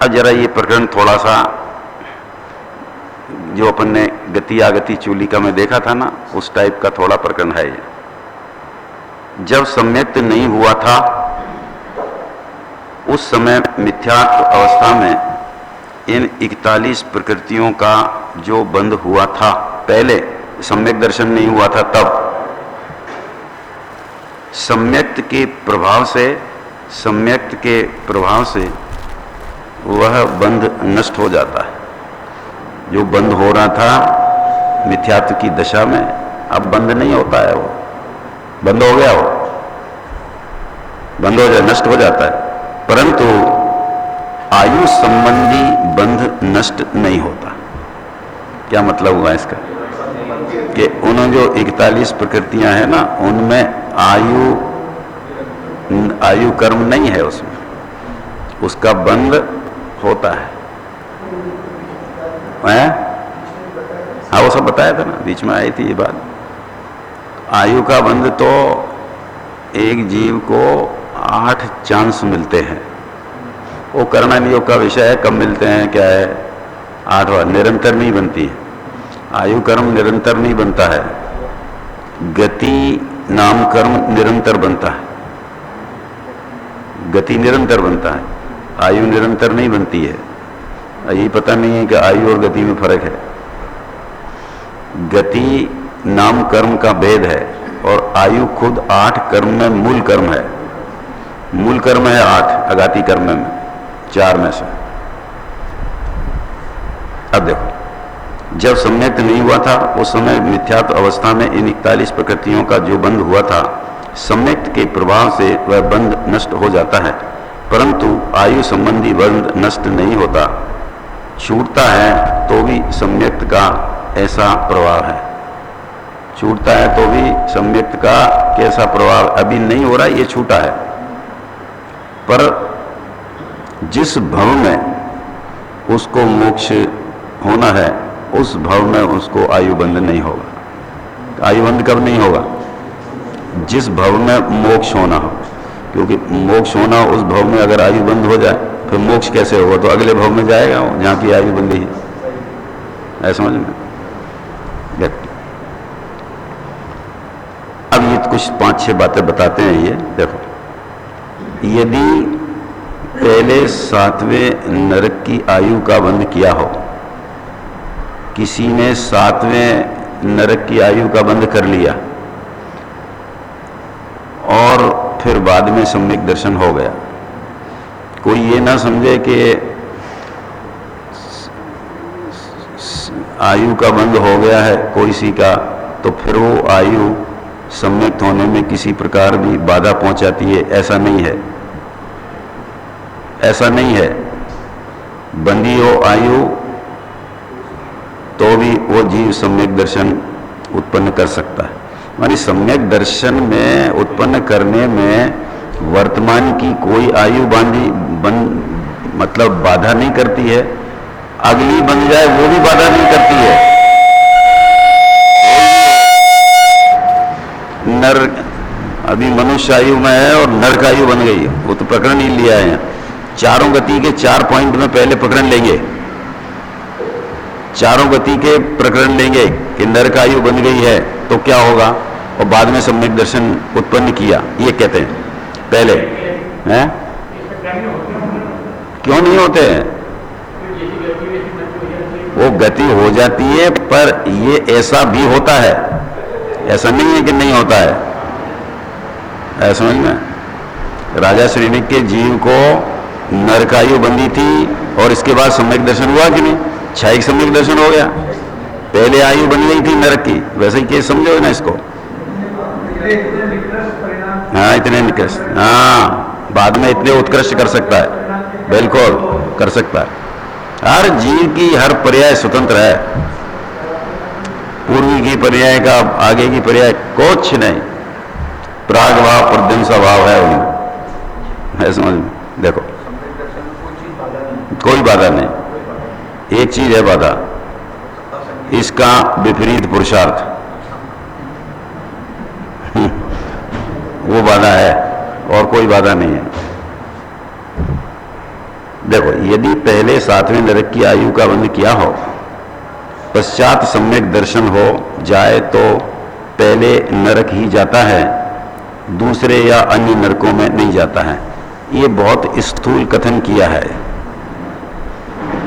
अब जरा ये प्रकरण थोड़ा सा, जो अपन ने गति आगति चूलिका में देखा था ना, उस टाइप का थोड़ा प्रकरण है ये। जब सम्यक्त नहीं हुआ था उस समय मिथ्यात्व अवस्था में इन 41 प्रकृतियों का जो बंध हुआ था, पहले सम्यक दर्शन नहीं हुआ था तब, सम्यक्त के प्रभाव से वह बंध नष्ट हो जाता है। जो बंध हो रहा था मिथ्यात्व की दशा में, अब बंद नहीं होता है, वो बंद हो गया, वो बंद हो जाए, नष्ट हो जाता है। परंतु आयु संबंधी बंध नष्ट नहीं होता। क्या मतलब हुआ इसका? कि उन जो 41 प्रकृतियां हैं ना, उनमें आयु कर्म नहीं है, उसमें उसका बंध होता है। हाँ, वो सब बताया था ना, बीच में आई थी ये बात। आयु का बंध तो एक जीव को 8 चांस मिलते हैं। वो कर्म योग का विषय है, कब मिलते हैं, क्या है, 8 बार, निरंतर नहीं बनती है आयु। कर्म निरंतर नहीं बनता है। गति नाम कर्म निरंतर बनता है, गति निरंतर बनता है, आयु निरंतर नहीं बनती है। यही पता नहीं है कि आयु और गति में फर्क है। गति नाम कर्म का भेद है और आयु खुद 8 कर्म में मूल कर्म है। मूल कर्म है 8 अघाती कर्म में, 4 में से। अब देखो, जब सम्यक्त नहीं हुआ था उस समय मिथ्यात्व अवस्था में इन 41 प्रकृतियों का जो बंध हुआ था, सम्यक्त के प्रभाव से वह बंध नष्ट हो जाता है, परंतु आयु संबंधी बंध नष्ट नहीं होता। छूटता है तो भी सम्यक्त का ऐसा प्रभाव है, छूटता है तो भी सम्यक्त का कैसा प्रभाव अभी नहीं हो रहा है, ये छूटा है। पर जिस भव में उसको मोक्ष होना है, उस भव में उसको आयुबंध नहीं होगा। आयुबंध कब नहीं होगा? जिस भव में मोक्ष होना हो, क्योंकि मोक्ष होना उस भव में अगर आयुबंध हो जाए फिर मोक्ष कैसे होगा? तो अगले भव में जाएगा वो, जहाँ की आयुबंधी है। ऐसा समझ में? अब ये कुछ 5-6 बातें बताते हैं। ये देखो, यदि पहले 7वें नरक की आयु का बंध किया हो, किसी ने 7वें नरक की आयु का बंध कर लिया और फिर बाद में सम्यक दर्शन हो गया, कोई ये ना समझे कि आयु का बंध हो गया है कोई सी का, तो फिर वो आयु सम्यक्त होने में किसी प्रकार भी बाधा पहुंचाती है। ऐसा नहीं है, ऐसा नहीं है। बंधी हो आयु तो भी वो जीव सम्यक दर्शन उत्पन्न कर सकता है। मानी सम्यक दर्शन में उत्पन्न करने में वर्तमान की कोई आयु मतलब बाधा नहीं करती है। अगली बन जाए वो भी बाधा नहीं करती है। नर अभी मनुष्य आयु में है और नरक आयु बन गई है, वो तो प्रकरण ही लिया है। चारों गति के 4 पॉइंट में पहले प्रकरण लेंगे, चारों गति के प्रकरण लेंगे कि नरक आयु बन गई है तो क्या होगा, और बाद में सम्यक दर्शन उत्पन्न किया, ये कहते हैं पहले हैं। क्यों नहीं होते हैं? वो गति हो जाती है, पर ये ऐसा भी होता है, ऐसा नहीं है कि नहीं होता है। ऐसा समझ में? राजा श्रेणी के जीव को नरकायु बंदी थी और इसके बाद सम्यक दर्शन हुआ कि नहीं? 6 सम्यक दर्शन हो गया। पहले आयु बन गई थी नरक की, वैसे ही केस समझो ना इसको। हाँ, इतने निकृष्ट, हाँ, बाद में इतने उत्कृष्ट कर सकता है, बिल्कुल कर सकता है। हर जीव की हर पर्याय स्वतंत्र है, पूर्वी की पर्याय का आगे की पर्याय कुछ नहीं, प्राग भाव प्रद्युम्न भाव है उनमें। है समझ में? देखो, कोई बाधा नहीं। एक चीज है बाधा, इसका विपरीत पुरुषार्थ, वो बाधा है और कोई बाधा नहीं है। देखो, यदि पहले 7वें नरक की आयु का बंध किया हो, पश्चात सम्यक दर्शन हो जाए तो पहले नरक ही जाता है, दूसरे या अन्य नरकों में नहीं जाता है। ये बहुत स्थूल कथन किया है,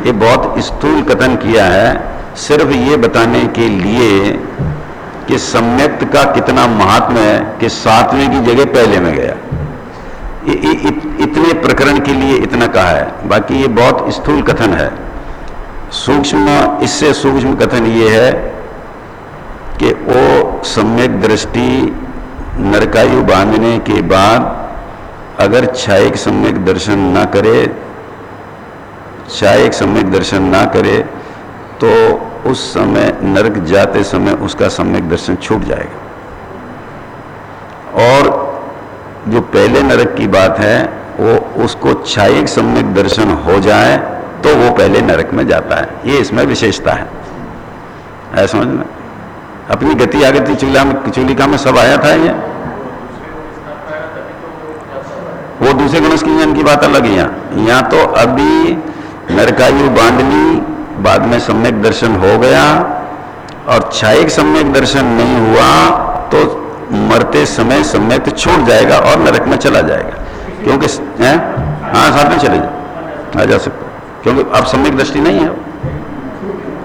ये बहुत स्थूल कथन किया है, सिर्फ ये बताने के लिए कि सम्यक का कितना महात्म्य है कि 7वें की जगह पहले में गया। इतने प्रकरण के लिए इतना कहा है, बाकी ये बहुत स्थूल कथन है। सूक्ष्म, इससे सूक्ष्म कथन ये है कि वो सम्यक दृष्टि नरकायु बांधने के बाद अगर छायक सम्यक दर्शन ना करे, छायक सम्यक दर्शन ना करे तो उस समय नरक जाते समय उसका सम्यक दर्शन छूट जाएगा। और जो पहले नरक की बात है वो उसको छायक सम्यक दर्शन हो जाए तो वो पहले नरक में जाता है। ये इसमें विशेषता है, ऐसा समझना। अपनी गति आगति चूलिका में सब आया था ये, वो दूसरे गुण की इनकी बात अलग है। यहाँ तो अभी नरकायु बांध ली, बाद में सम्यक दर्शन हो गया और छायक सम्यक दर्शन नहीं हुआ तो मरते समय सम्यक तो छूट जाएगा और नरक में चला जाएगा। क्योंकि हाँ, साथ में चले आ जा सकते, क्योंकि अब सम्यक दृष्टि नहीं है,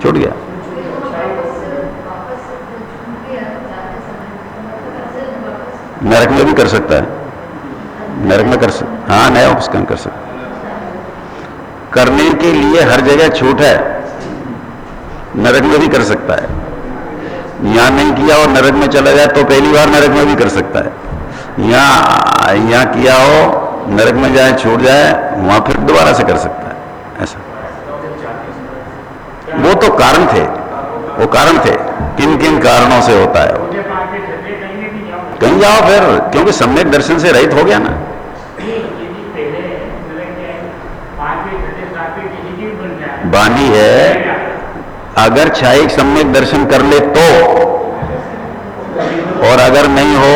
छूट गया। नरक में भी कर सकता है, नरक में कर सकता, हाँ, नया उपस्करण कर सकता। करने के लिए हर जगह छूट है, नरक में भी कर सकता है। यहाँ नहीं किया और नरक में चला जाए तो पहली बार नरक में भी कर सकता है। यहाँ किया हो, नरक में जाए, छूट जाए, वहां फिर दोबारा से कर सकता है। ऐसा वो तो कारण थे, वो कारण थे, किन किन कारणों से होता है वो। कहीं जाओ फिर, क्योंकि सम्यक दर्शन से रहित हो गया ना। बांधी है, अगर छायक सम्यक दर्शन कर ले तो, और अगर नहीं हो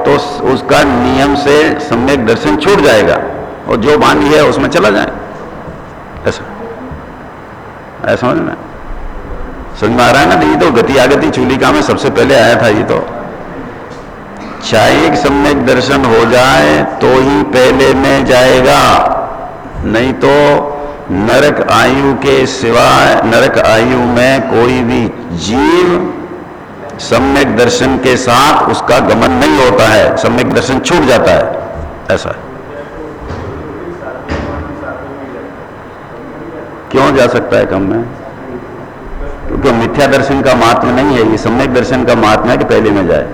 तो उसका नियम से सम्यक दर्शन छूट जाएगा और जो बांधी है उसमें चला जाए। ऐसा ऐसा समझ में समझ में आ रहा है ना। ये तो गति आगति चूलिका में सबसे पहले आया था। ये तो छायक सम्यक दर्शन हो जाए तो ही पहले में जाएगा, नहीं तो नरक आयु के सिवाय, नरक आयु में कोई भी जीव सम्यक दर्शन के साथ उसका गमन नहीं होता है, सम्यक दर्शन छूट जाता है। ऐसा क्यों जा सकता है कम में? क्योंकि मिथ्या दर्शन का महात्मा नहीं है, ये सम्यक दर्शन का महात्मा है कि पहले में जाए।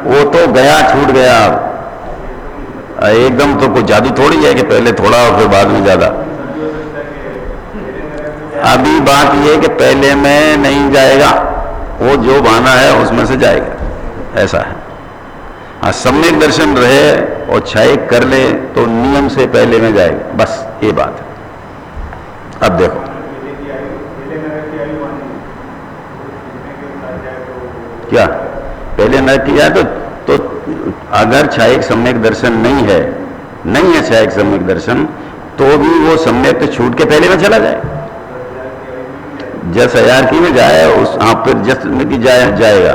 वो तो गया, छूट गया एकदम। तो कोई जादू थोड़ी है कि पहले थोड़ा और फिर बाद में ज्यादा। अभी बात यह कि पहले में नहीं जाएगा, वो जो बाना है उसमें से जाएगा। ऐसा है। हाँ, सम्यक दर्शन रहे और छायक कर ले तो नियम से पहले में जाएगा, बस ये बात है। अब देखो, क्या पहले न किया तो अगर छायक सम्यक दर्शन नहीं है, नहीं है छायक सम्यक दर्शन, तो भी वो सम्यक तो छूट के पहले में चला जाए। जस हजारकी में जाए उस आप फिर जस में की जाएगा।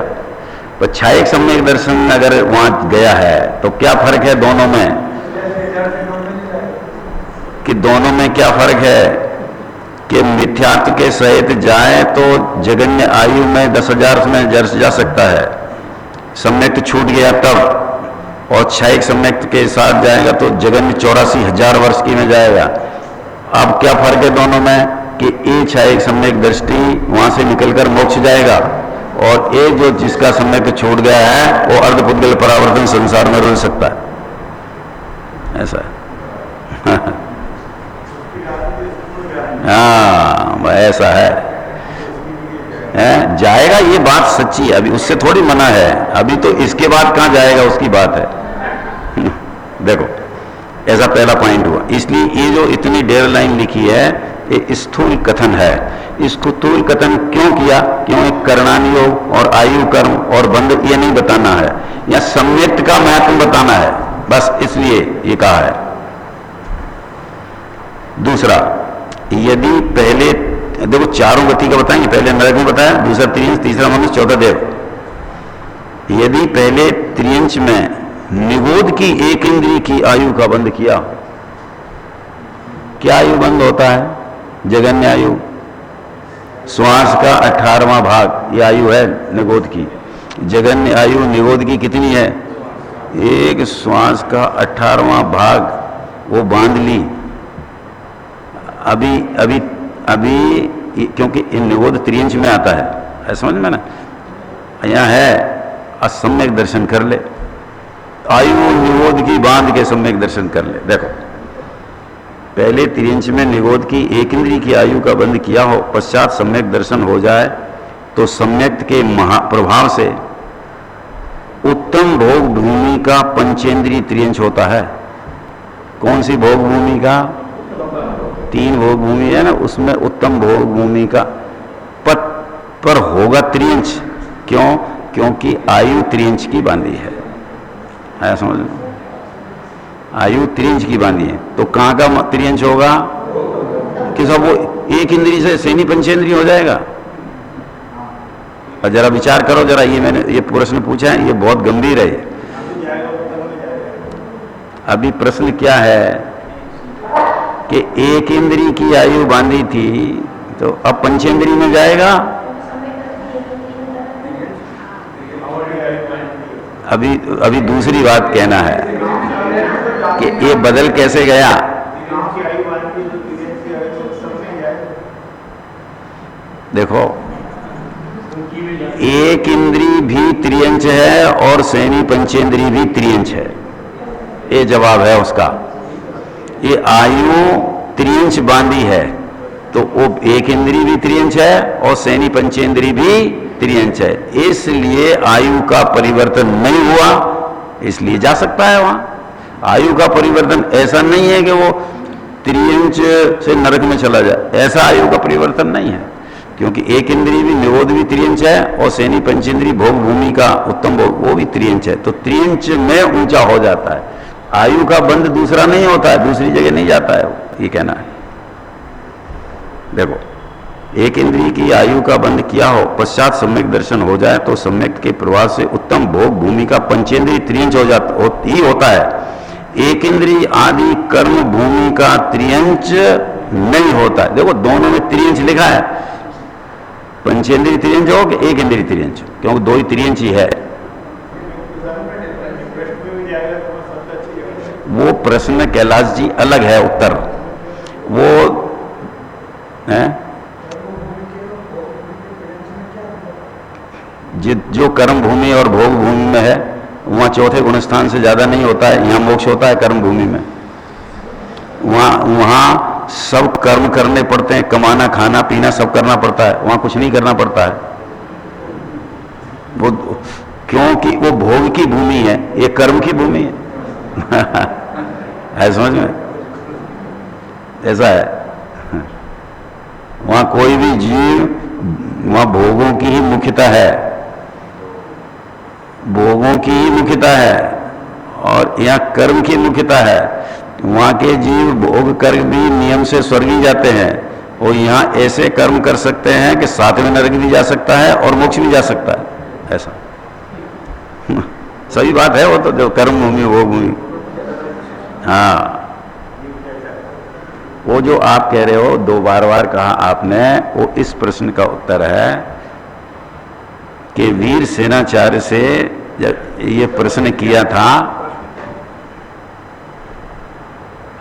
पर छायक सम्यक दर्शन अगर वहां गया है तो क्या फर्क है दोनों में? कि दोनों में क्या फर्क है कि मिथ्यात्व के सहित जाए तो जगन्य आयु में 10,000 में जा सकता है, सम्यक छूट गया तब। और छायक सम्यक के साथ जाएगा तो जगन्य 84,000 वर्ष की में जाएगा। अब क्या फर्क है दोनों में कि ये छायक सम्यक दृष्टि वहां से निकलकर मोक्ष जाएगा और ये जो जिसका सम्यक छूट गया है वो अर्धपुद्गल परावर्तन संसार में रह सकता है। ऐसा है। हाँ, ऐसा है। जाएगा, ये बात सच्ची है। अभी उससे थोड़ी मना है, अभी तो इसके बाद कहां जाएगा उसकी बात है। देखो, ऐसा पहला पॉइंट हुआ। इसलिए ये जो इतनी डेढ़ लाइन लिखी है ये स्थूल कथन है। इसको स्थूल कथन क्यों किया? क्यों? एक कर्णानियोग और आयु कर्म और बंध ये नहीं बताना है, या सम्यक का महत्व बताना है, बस इसलिए ये कहा है। दूसरा, यदि पहले देखो चारों गति का बताएंगे, पहले नरक में बताया, दूसरा त्रियंश, तीसरा मनुष्य, चौथा देव। यदि पहले त्रियंश में निगोद की एक इंद्रिय की आयु का बंध किया, क्या आयु बंद होता है? जगन्य आयु, श्वास का 18वां भाग, ये आयु है निगोद की। जगन्य आयु निगोद की कितनी है? एक श्वास का 18वां भाग वो बांध ली। अभी अभी अभी क्योंकि निगोद त्रियंश में आता है, ऐसा समझ में ना, यहाँ है असम्यक दर्शन कर ले, आयु निगोद की बांध के सम्यक दर्शन कर ले। देखो पहले त्रियंश में निगोद की एक इंद्रिय की आयु का बंध किया हो, पश्चात सम्यक दर्शन हो जाए तो सम्यक के महाप्रभाव से उत्तम भोग भूमि का पंचेंद्रीय त्रियंश होता है। कौन सी भोग भूमि का? 3 भोग भूमि है ना, उसमें उत्तम भोग भूमि का पद पर होगा त्रियंश। क्यों? क्योंकि आयु त्रियंश की बांधी है। आया समझ लो, आयु त्रियंश की बांधी है, तो कहाँ का त्रियंश होगा? कि सब वो एक इंद्रिय से सेनी पंचेंद्रिय हो जाएगा। और जरा विचार करो जरा, ये मैंने ये प्रश्न पूछा है, ये बहुत गंभीर है। अभी प्रश्न क्या है कि एक इंद्रिय की आयु बांधी थी, तो अब पंचेंद्रिय में जाएगा। अभी दूसरी बात कहना है कि ये बदल कैसे गया। देखो एक इंद्रिय भी त्रियंश है और सेनी पंचेंद्रिय भी त्रियंश है, ये जवाब है उसका। ये आयु त्रियंश बांधी है, तो वो एक इंद्रिय भी त्रियंश है और सेनी पंचेंद्रिय भी त्रियंश है, इसलिए आयु का परिवर्तन नहीं हुआ, इसलिए जा सकता है वहां। आयु का परिवर्तन ऐसा नहीं है कि वो त्रियंश से नरक में चला जाए, ऐसा आयु का परिवर्तन नहीं है, क्योंकि एक इंद्रिय भी निगोद भी त्रियंश है और सेनी पंचेंद्रिय भोग भूमि का उत्तम भोग वो भी त्रियंश है, तो त्रियंश में ऊंचा हो जाता है। आयु का बंध दूसरा नहीं होता है, दूसरी जगह नहीं जाता है, ये कहना है। देखो एक इंद्रिय की आयु का बंध किया हो, पश्चात सम्यक दर्शन हो जाए तो सम्यक के प्रवाह से उत्तम भोग भूमि का पंचेंद्रिय त्रियंश हो जाता ही होता है। एक इंद्रिय आदि कर्म भूमि का त्रियंश नहीं होता है। देखो दोनों में त्रियंश लिखा है, पंचेंद्रिय त्रियंश हो कि एक इंद्रिय त्रियंश, क्योंकि दो ही त्रियंश ही है। वो प्रश्न कैलाश जी अलग है उत्तर, वो है जो कर्म भूमि और भोग भूमि में है वहाँ चौथे गुणस्थान से ज़्यादा नहीं होता है। यहाँ मोक्ष होता है कर्म भूमि में, वहाँ सब कर्म करने पड़ते हैं, कमाना खाना पीना सब करना पड़ता है, वहाँ कुछ नहीं करना पड़ता है। वो क्योंकि वो भोग की भूमि है, ये कर्म की भूमि है। है समझ में? ऐसा है, वहाँ कोई भी जीव, वहाँ भोगों की ही मुख्यता है, भोगों की ही मुख्यता है, और यहाँ कर्म की मुख्यता है। वहाँ के जीव भोग कर भी नियम से स्वर्ग ही जाते हैं, और यहाँ ऐसे कर्म कर सकते हैं कि साथ में नरक भी जा सकता है और मोक्ष भी जा सकता है। ऐसा सही बात है वो तो, जो कर्म भूमि भोग भूमि। हाँ, वो जो आप कह रहे हो, दो बार कहा आपने, वो इस प्रश्न का उत्तर है कि वीर सेनाचार्य से जब ये प्रश्न किया था,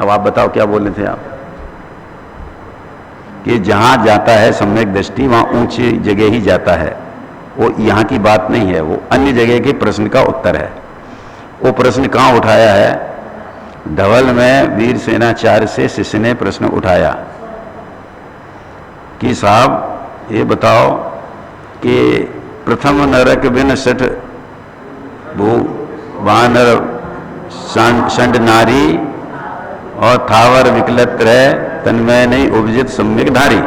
अब आप बताओ क्या बोल रहे थे आप, कि जहां जाता है सम्यक दृष्टि वहां ऊंची जगह ही जाता है, वो यहाँ की बात नहीं है, वो अन्य जगह के प्रश्न का उत्तर है। वो प्रश्न कहाँ उठाया है? धवल में वीर सेनाचार्य से शिष्य ने प्रश्न उठाया कि साहब ये बताओ कि प्रथम नरक बिन सठ भू वानर षंड नारी और थावर विकलत रह तन्मय नहीं उपजित सम्यक धारी,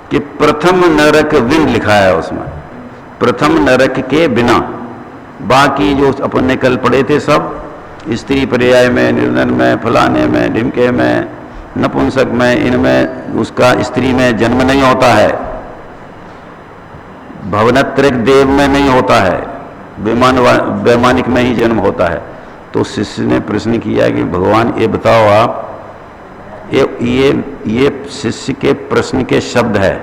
कि प्रथम नरक बिन लिखा है उसमें, प्रथम नरक के बिना, बाकी जो अपन ने कल पढ़े थे सब स्त्री पर्याय में, निर्धन में, फलाने में, ढिमके में, नपुंसक में, इनमें उसका स्त्री में जन्म नहीं होता है, भवनत्रिक देव में नहीं होता है, वैमानिक में ही जन्म होता है। तो शिष्य ने प्रश्न किया कि भगवान ये बताओ आप, ये शिष्य के प्रश्न के शब्द है,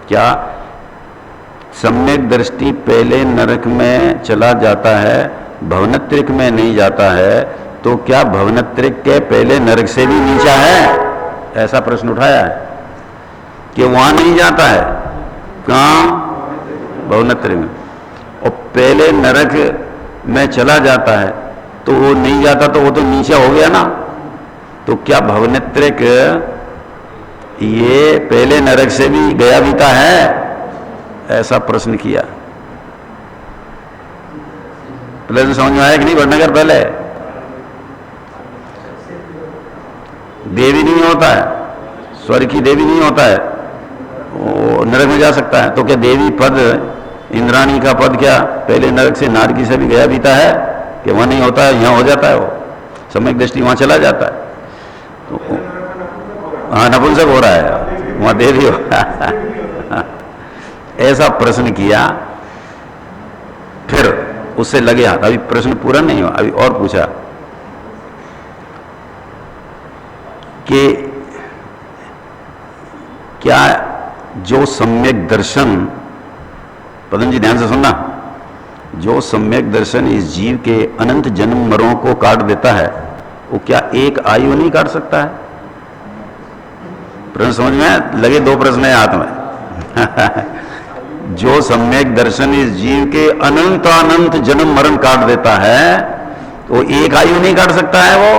क्या सम्यक दृष्टि पहले नरक में चला जाता है, भवनत्रिक में नहीं जाता है, तो क्या भवनत्रिक के पहले नरक से भी नीचा है? ऐसा प्रश्न उठाया है कि वहां नहीं जाता है, कहां? भवनत्रिक में। और पहले नरक में चला जाता है तो वो नहीं जाता, तो वो तो नीचा हो गया ना। तो क्या भवनत्रिक ये पहले नरक से भी गया बीता है? ऐसा प्रश्न किया। पहले तो समझ में आया कि नहीं? वर्णनगर पहले देवी नहीं होता है, स्वर्ग की देवी नहीं होता है, वो नरक में जा सकता है। तो क्या देवी पद, इंद्राणी का पद क्या पहले नरक से नारकी से भी गया बीता है कि वहां नहीं होता है, यहां हो जाता है? वो सम्यक दृष्टि वहां चला जाता है। तो हाँ, नपुंसक हो रहा है, वहां देवी हो ऐसा प्रश्न किया। फिर उससे लगे हाथ, अभी प्रश्न पूरा नहीं हुआ, अभी और पूछा कि क्या जो सम्यक दर्शन, पदम जी ध्यान से सुनना, जो सम्यक दर्शन इस जीव के अनंत जन्म मरणों को काट देता है, वो क्या एक आयु नहीं काट सकता है? प्रश्न समझ में लगे? दो प्रश्न है हाथ में जो सम्यक दर्शन इस जीव के अनंत अनंत जन्म मरण काट देता है, तो एक आयु नहीं काट सकता है वो?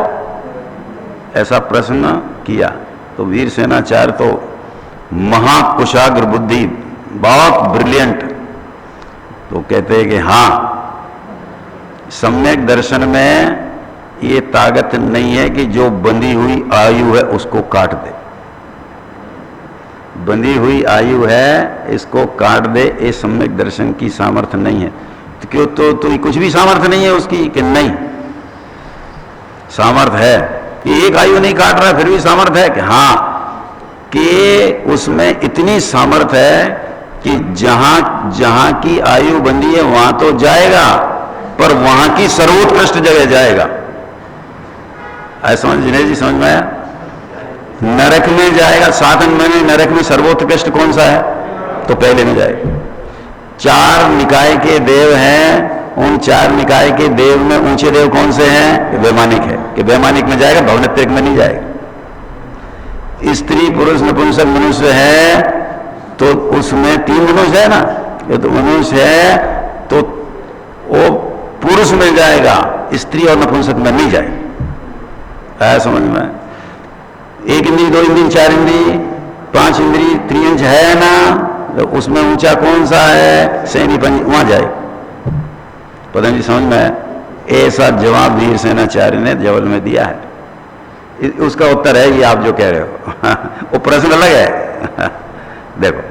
ऐसा प्रश्न किया। तो वीर सेनाचार्य तो महाकुशाग्र बुद्धि, बहुत ब्रिलियंट, तो कहते हैं कि हाँ, सम्यक दर्शन में ये ताकत नहीं है कि जो बंधी हुई आयु है उसको काट दे। बंधी हुई आयु है, इसको काट दे, ये सम्यक दर्शन की सामर्थ्य नहीं है। तो क्यों? तो कुछ भी सामर्थ्य नहीं है उसकी कि नहीं? सामर्थ्य है। ये एक आयु नहीं काट रहा फिर भी सामर्थ्य है कि हाँ, कि उसमें इतनी सामर्थ्य है कि जहां जहां की आयु बंधी है वहां तो जाएगा, पर वहां की सर्वोत्कृष्ट जगह जाएगा। ऐसा समझ विनय जी, समझ में आया? नरक में जाएगा, साधन में नरक में सर्वोत्कृष्ट कौन सा है? तो पहले में जाएगा। 4 निकाय के देव हैं, उन 4 निकाय के देव में ऊंचे देव कौन से हैं? वैमानिक है, कि वैमानिक में जाएगा, भवनत्रिक में नहीं जाएगा। स्त्री पुरुष नपुंसक मनुष्य है, तो उसमें 3 मनुष्य है ना, ये तो मनुष्य है, तो वो पुरुष में जाएगा, स्त्री और नपुंसक में नहीं जाएगा। ऐसा समझ में? 1 इंद्री, 2 इंद्री, 4 इंद्री, 5 इंद्री, त्रियंच है ना, तो उसमें ऊंचा कौन सा है? सैनी पंच, वहां जाए। पता नहीं समझ में? ऐसा जवाब वीर सेनाचार्य ने जबल में दिया है। उसका उत्तर है ये आप जो कह रहे हो वो प्रश्न अलग है देखो,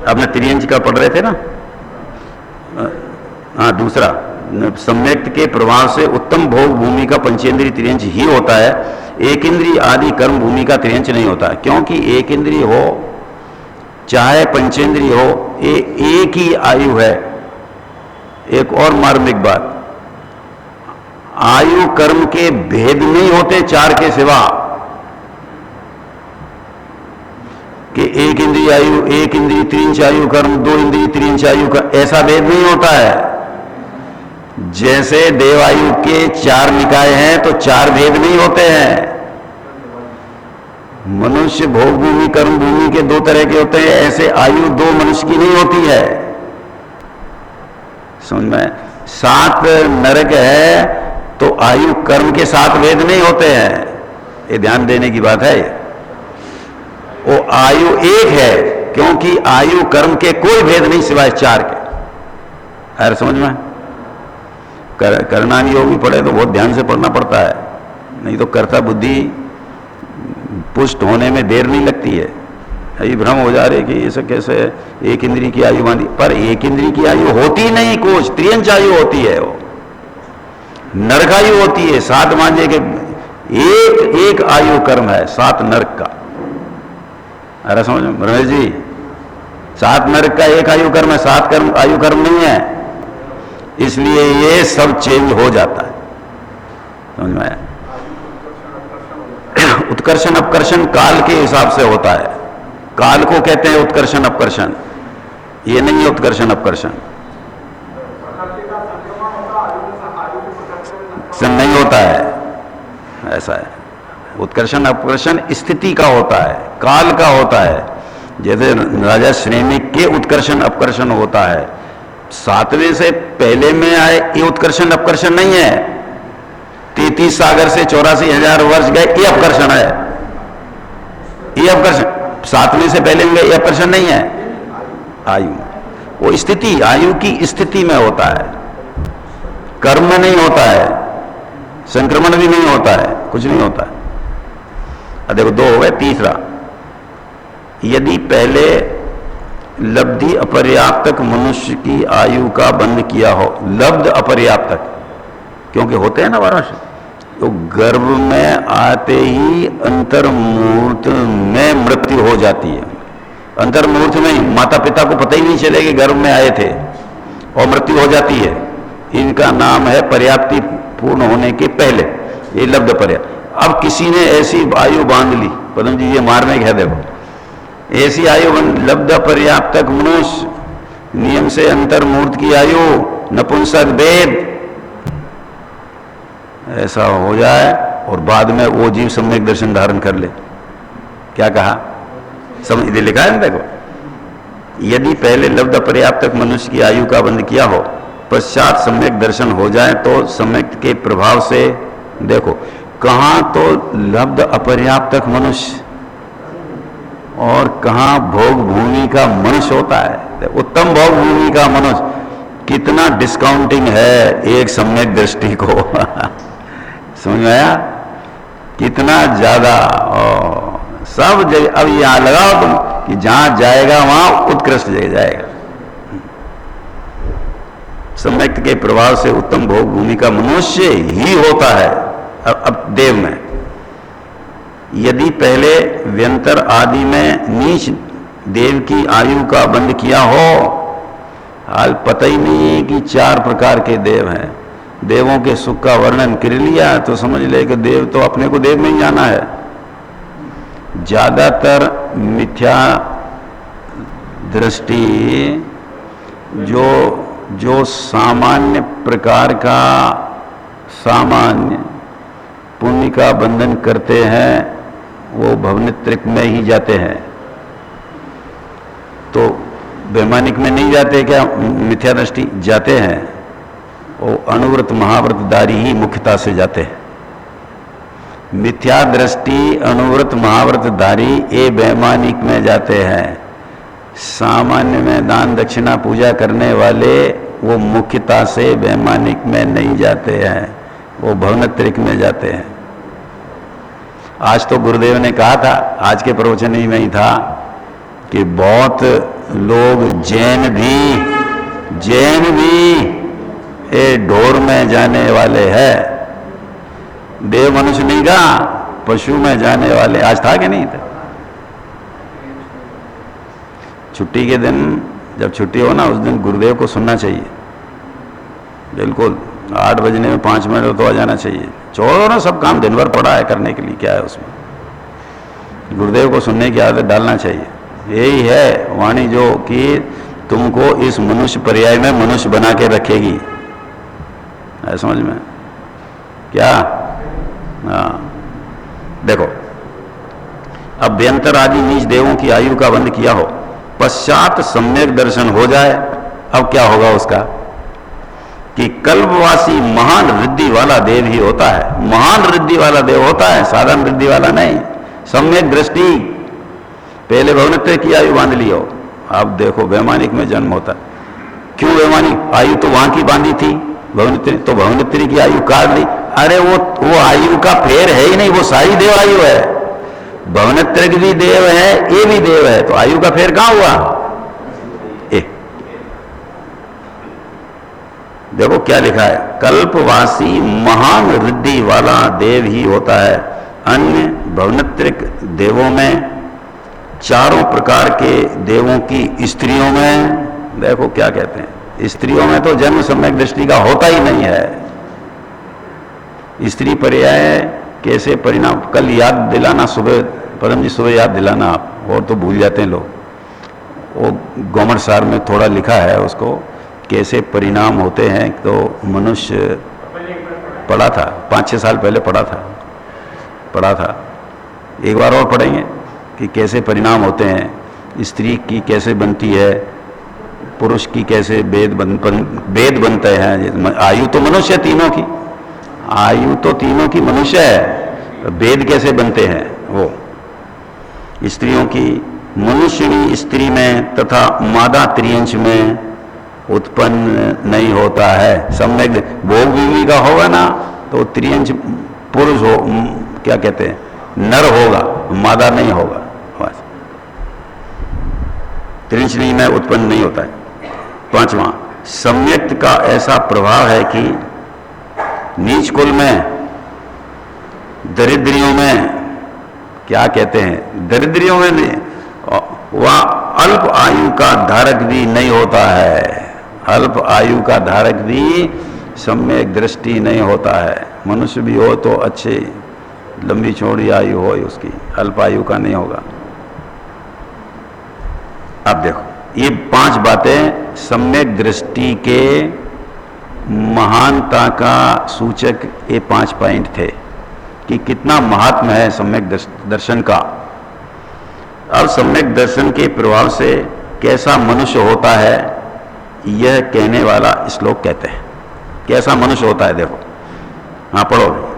आपने त्रियंच का पढ़ रहे थे ना? हाँ, दूसरा, सम्यक्त के प्रभाव से उत्तम भोग भूमि का पंचेंद्रीय त्रियंच ही होता है, एक इंद्रिय आदि कर्म भूमि का त्रियंच नहीं होता है। क्योंकि एक इंद्रिय हो चाहे पंचेंद्रिय हो, ये एक ही आयु है। एक और मार्मिक बात, आयु कर्म के भेद नहीं होते 4 के सिवा, कि एक इंद्रिय आयु, एक इंद्रिय त्रियंच आयु कर्म, 2 इंद्रिय त्रियंच आयु का, ऐसा भेद नहीं होता है। जैसे देवायु के 4 निकाय हैं तो 4 भेद नहीं होते हैं। मनुष्य भोग भूमि कर्म भूमि के 2 तरह के होते हैं, ऐसे आयु 2 मनुष्य की नहीं होती है। समझ में? 7 नरक है तो आयु कर्म के 7 भेद नहीं होते हैं, ये ध्यान देने की बात है। वो आयु एक है, क्योंकि आयु कर्म के कोई भेद नहीं सिवाय 4 के। अरे समझ में? करणान योग भी पढ़े तो बहुत ध्यान से पढ़ना पड़ता है, नहीं तो कर्ता बुद्धि पुष्ट होने में देर नहीं लगती है। अभी भ्रम हो जा रहे कि ये सब कैसे एक इंद्रिय की आयु बांधी, पर एक इंद्रिय की आयु होती नहीं, कुछ त्रियंच आयु होती है। वो नरक आयु होती है 7 मांझे के, एक एक आयु कर्म है 7 नरक का। अरे समझ रमेश जी, 7 नरक का एक आयु कर्म है, 7 कर्म आयु कर्म नहीं है, इसलिए ये सब चेंज हो जाता है। समझ में आया? उत्कर्षण अपकर्षण काल के हिसाब से होता है, काल को कहते हैं उत्कर्षण अपकर्षण, ये नहीं है उत्कर्षण अपकर्षण। नहीं होता है, ऐसा है। उत्कर्षण अपकर्षण स्थिति का होता है, काल का होता है। जैसे राजा श्रेणिक के उत्कर्षण अपकर्षण होता है, 7वें से पहले में आए, ये उत्कर्षण अपकर्षण नहीं है। 33 सागर से 84,000 वर्ष गए, ये अपकर्षण है, ये अपकर्षण। 7वें से पहले में गए, ये अपकर्षण नहीं है। आयु वो स्थिति, आयु की स्थिति में होता है, कर्म में नहीं होता है, संक्रमण भी नहीं होता है, कुछ नहीं होता है। अब देखो 2 हो गए। तीसरा, यदि पहले लब्धि अपर्याप्तक मनुष्य की आयु का बंध किया हो, लब्ध अपर्याप्तक, क्योंकि होते हैं ना वर्ष, तो गर्भ में आते ही अंतर्मुहूर्त में मृत्यु हो जाती है। अंतर्मुहूर्त में ही माता पिता को पता ही नहीं चले कि गर्भ में आए थे और मृत्यु हो जाती है। इनका नाम है पर्याप्ति पूर्ण होने के पहले, ये लब्ध पर्याप्त। अब किसी ने ऐसी आयु बांध ली, पदम जी ये मारने के है, देखो ऐसी आयु लब्ध पर्याप्तक मनुष्य, नियम से अंतर्मुहूर्त की आयु, नपुंसक वेद, ऐसा हो जाए और बाद में वो जीव सम्यक दर्शन धारण कर ले। क्या कहा? समझ इधर लिखा है ना, देखो, यदि पहले लब्ध पर्याप्तक मनुष्य की आयु का बंध किया हो, पश्चात सम्यक दर्शन हो जाए तो सम्यक के प्रभाव से, देखो कहां तो लब्ध अपर्याप्तक मनुष्य और कहां भोग भूमि का मनुष्य होता है। उत्तम भोग भूमि का मनुष्य, कितना डिस्काउंटिंग है एक सम्यक दृष्टि को समझ में आया? कितना ज्यादा सब जगह। अब यहां लगाओ तुम कि जहां जाएगा वहां उत्कृष्ट जगह जाएगा। सम्यक के प्रभाव से उत्तम भोग भूमि का मनुष्य ही होता है। अब देव में, यदि पहले व्यंतर आदि में नीच देव की आयु का बंध किया हो, हाल पता ही नहीं है कि 4 प्रकार के देव हैं, देवों के सुख का वर्णन कर लिया तो समझ ले कि देव तो अपने को देव में ही जाना है। ज्यादातर मिथ्या दृष्टि जो सामान्य प्रकार का सामान्य पुण्य का बंधन करते हैं, वो भवनित्रिक में ही जाते हैं। तो वैमानिक में नहीं जाते क्या? मिथ्या दृष्टि जाते हैं, वो अनुव्रत महाव्रतधारी ही मुख्यता से जाते हैं। मिथ्या दृष्टि अनुव्रत महाव्रतधारी ये वैमानिक में जाते हैं। सामान्य में दान दक्षिणा पूजा करने वाले वो मुख्यता से वैमानिक में नहीं जाते हैं, वो भवनत्रिक में जाते हैं। आज तो गुरुदेव ने कहा था, आज के प्रवचन ही में ही था, कि बहुत लोग जैन भी ये ढोर में जाने वाले हैं। देव मनुष्य नहीं का, पशु में जाने वाले। आज था कि नहीं था? छुट्टी के दिन, जब छुट्टी हो ना, उस दिन गुरुदेव को सुनना चाहिए। बिल्कुल 8 बजने में 5 मिनट तो आ जाना चाहिए। छोड़ो ना सब काम, दिन भर पड़ा है करने के लिए, क्या है उसमें। गुरुदेव को सुनने की आदत डालना चाहिए। यही है वाणी जो कि तुमको इस मनुष्य पर्याय में मनुष्य बना के रखेगी। है समझ में? क्या? हाँ, देखो, अभ्यंतर आदि नीच देवों की आयु का बंध किया हो, पश्चात सम्यक दर्शन हो जाए, अब क्या होगा उसका? कि कल्पवासी महान रिद्धि वाला देव ही होता है। महान रिद्धि वाला देव होता है, साधारण रिद्धि वाला नहीं। सम्यक दृष्टि, पहले भवनित्र की आयु बांध ली हो, अब देखो वैमानिक में जन्म होता है। क्यों वैमानिक? आयु तो वहां की बांधी थी भवनित्री, तो भवनित्री की आयु काट ली। अरे वो आयु का फेर है ही नहीं, वो सारी देव आयु है। भवनित्र भी देव है, ये भी देव है, तो आयु का फेर कहां हुआ? देखो क्या लिखा है, कल्पवासी महान रिद्धि वाला देव ही होता है। अन्य भवनत्रिक देवों में, चारों प्रकार के देवों की स्त्रियों में, देखो क्या कहते हैं, स्त्रियों में तो जन्म सम्यक दृष्टि का होता ही नहीं है। स्त्री पर्याय कैसे परिणाम, कल याद दिलाना सुबह, परम जी सुबह याद दिलाना आप, और तो भूल जाते हैं लोग। वो गवर्नमेंट सार में थोड़ा लिखा है उसको, कैसे परिणाम होते हैं। तो मनुष्य पढ़ा था 5-6 साल पहले, पढ़ा था, एक बार और पढ़ेंगे कि कैसे परिणाम होते हैं, स्त्री की कैसे बनती है, पुरुष की कैसे वेद बनते हैं। आयु तो मनुष्य तीनों की, आयु तो तीनों की मनुष्य है, वेद कैसे बनते हैं वो स्त्रियों की। मनुष्यनी स्त्री में तथा मादा त्रियंश में उत्पन्न नहीं होता है। सम्यक भोग बीवी का होगा ना तो त्रियंश पुरुष हो, क्या कहते हैं, नर होगा, मादा नहीं होगा। बस त्रियंशनी में उत्पन्न नहीं होता है। 5वां, सम्यक्त का ऐसा प्रभाव है कि नीच कुल में, दरिद्रियों में, क्या कहते हैं, दरिद्रियों में नहीं, वह अल्प आयु का धारक भी नहीं होता है। अल्प आयु का धारक भी सम्यक दृष्टि नहीं होता है। मनुष्य भी हो तो अच्छे लंबी चौड़ी आयु हो उसकी, अल्प आयु का नहीं होगा। अब देखो ये 5 बातें सम्यक दृष्टि के महानता का सूचक, ये 5 पॉइंट थे कि कितना महात्मा है सम्यक दर्शन का। अब सम्यक दर्शन के प्रभाव से कैसा मनुष्य होता है, यह कहने वाला श्लोक कहते हैं। कैसा मनुष्य होता है, देखो, हाँ पढ़ो।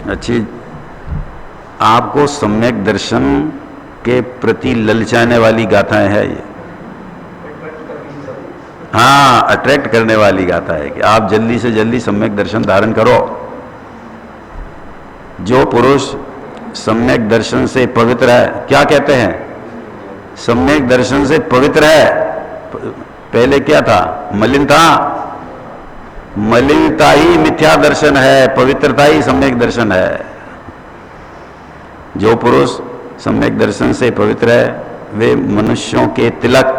अच्छी, आपको सम्यक दर्शन के प्रति ललचाने वाली गाथाएं है ये। हाँ, अट्रैक्ट करने वाली गाथा है कि आप जल्दी से जल्दी सम्यक दर्शन धारण करो। जो पुरुष सम्यक दर्शन से पवित्र है, क्या कहते हैं, सम्यक दर्शन से पवित्र है। पहले क्या था, मलिन था, मलिनता ही मिथ्या दर्शन है, पवित्रता ही सम्यक दर्शन है। जो पुरुष सम्यक दर्शन से पवित्र है वे मनुष्यों के तिलक,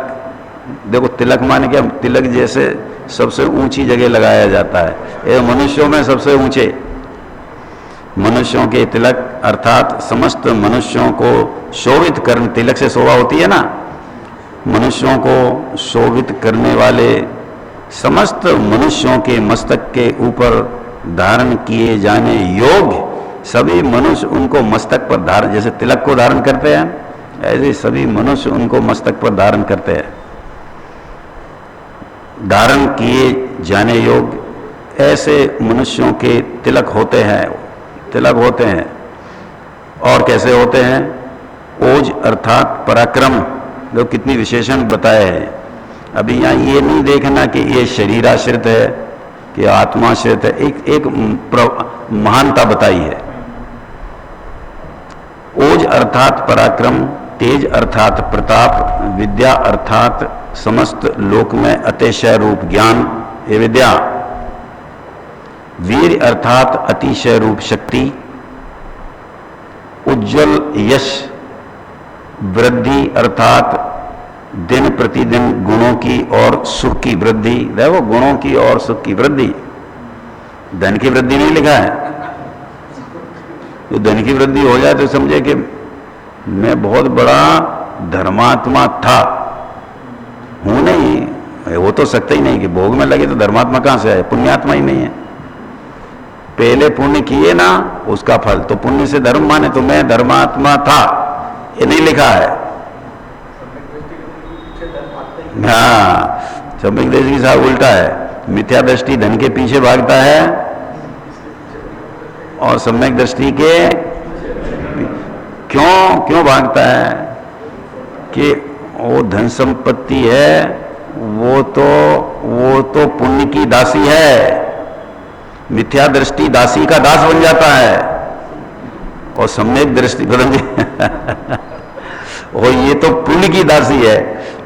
देखो तिलक माने क्या, तिलक जैसे सबसे ऊंची जगह लगाया जाता है, ये मनुष्यों में सबसे ऊंचे, मनुष्यों के तिलक अर्थात समस्त मनुष्यों को शोभित करने, तिलक से शोभा होती है ना, मनुष्यों को शोभित करने वाले समस्त मनुष्यों के मस्तक के ऊपर धारण किए जाने योग्य सभी मनुष्य उनको मस्तक पर धारण, जैसे तिलक को धारण करते हैं ऐसे सभी मनुष्य उनको मस्तक पर धारण करते हैं। धारण किए जाने योग्य ऐसे मनुष्यों के तिलक होते हैं, तिलक होते हैं। और कैसे होते हैं, ओज अर्थात पराक्रम, जो कितनी विशेषण बताए हैं। अभी यहाँ ये नहीं देखना कि ये शरीराश्रित है कि आत्माश्रित है, एक महानता बताई है। ओज अर्थात पराक्रम, तेज अर्थात प्रताप, विद्या अर्थात समस्त लोक में अतिशय रूप ज्ञान, ये विद्या, वीर अर्थात अतिशय रूप शक्ति, उज्जवल यश, वृद्धि अर्थात दिन प्रतिदिन गुणों की और सुख की वृद्धि। देखो गुणों की और सुख की वृद्धि, धन की वृद्धि नहीं लिखा है। तो धन की वृद्धि हो जाए तो समझे कि मैं बहुत बड़ा धर्मात्मा था, हूं नहीं, वो तो सकता ही नहीं कि भोग में लगे तो धर्मात्मा कहां से आए, पुण्यात्मा ही नहीं है। पहले पुण्य किए ना उसका फल, तो पुण्य से धर्म माने तो मैं धर्मात्मा था, ये नहीं लिखा है। हाँ, सम्यक दृष्टि के साथ उल्टा है, मिथ्या दृष्टि धन के पीछे भागता है और सम्यक दृष्टि के क्यों भागता है कि वो धन संपत्ति है, वो तो पुण्य की दासी है। मिथ्या दृष्टि दासी का दास बन जाता है और सम्यक दृष्टि और ये तो पुण्य की दासी है।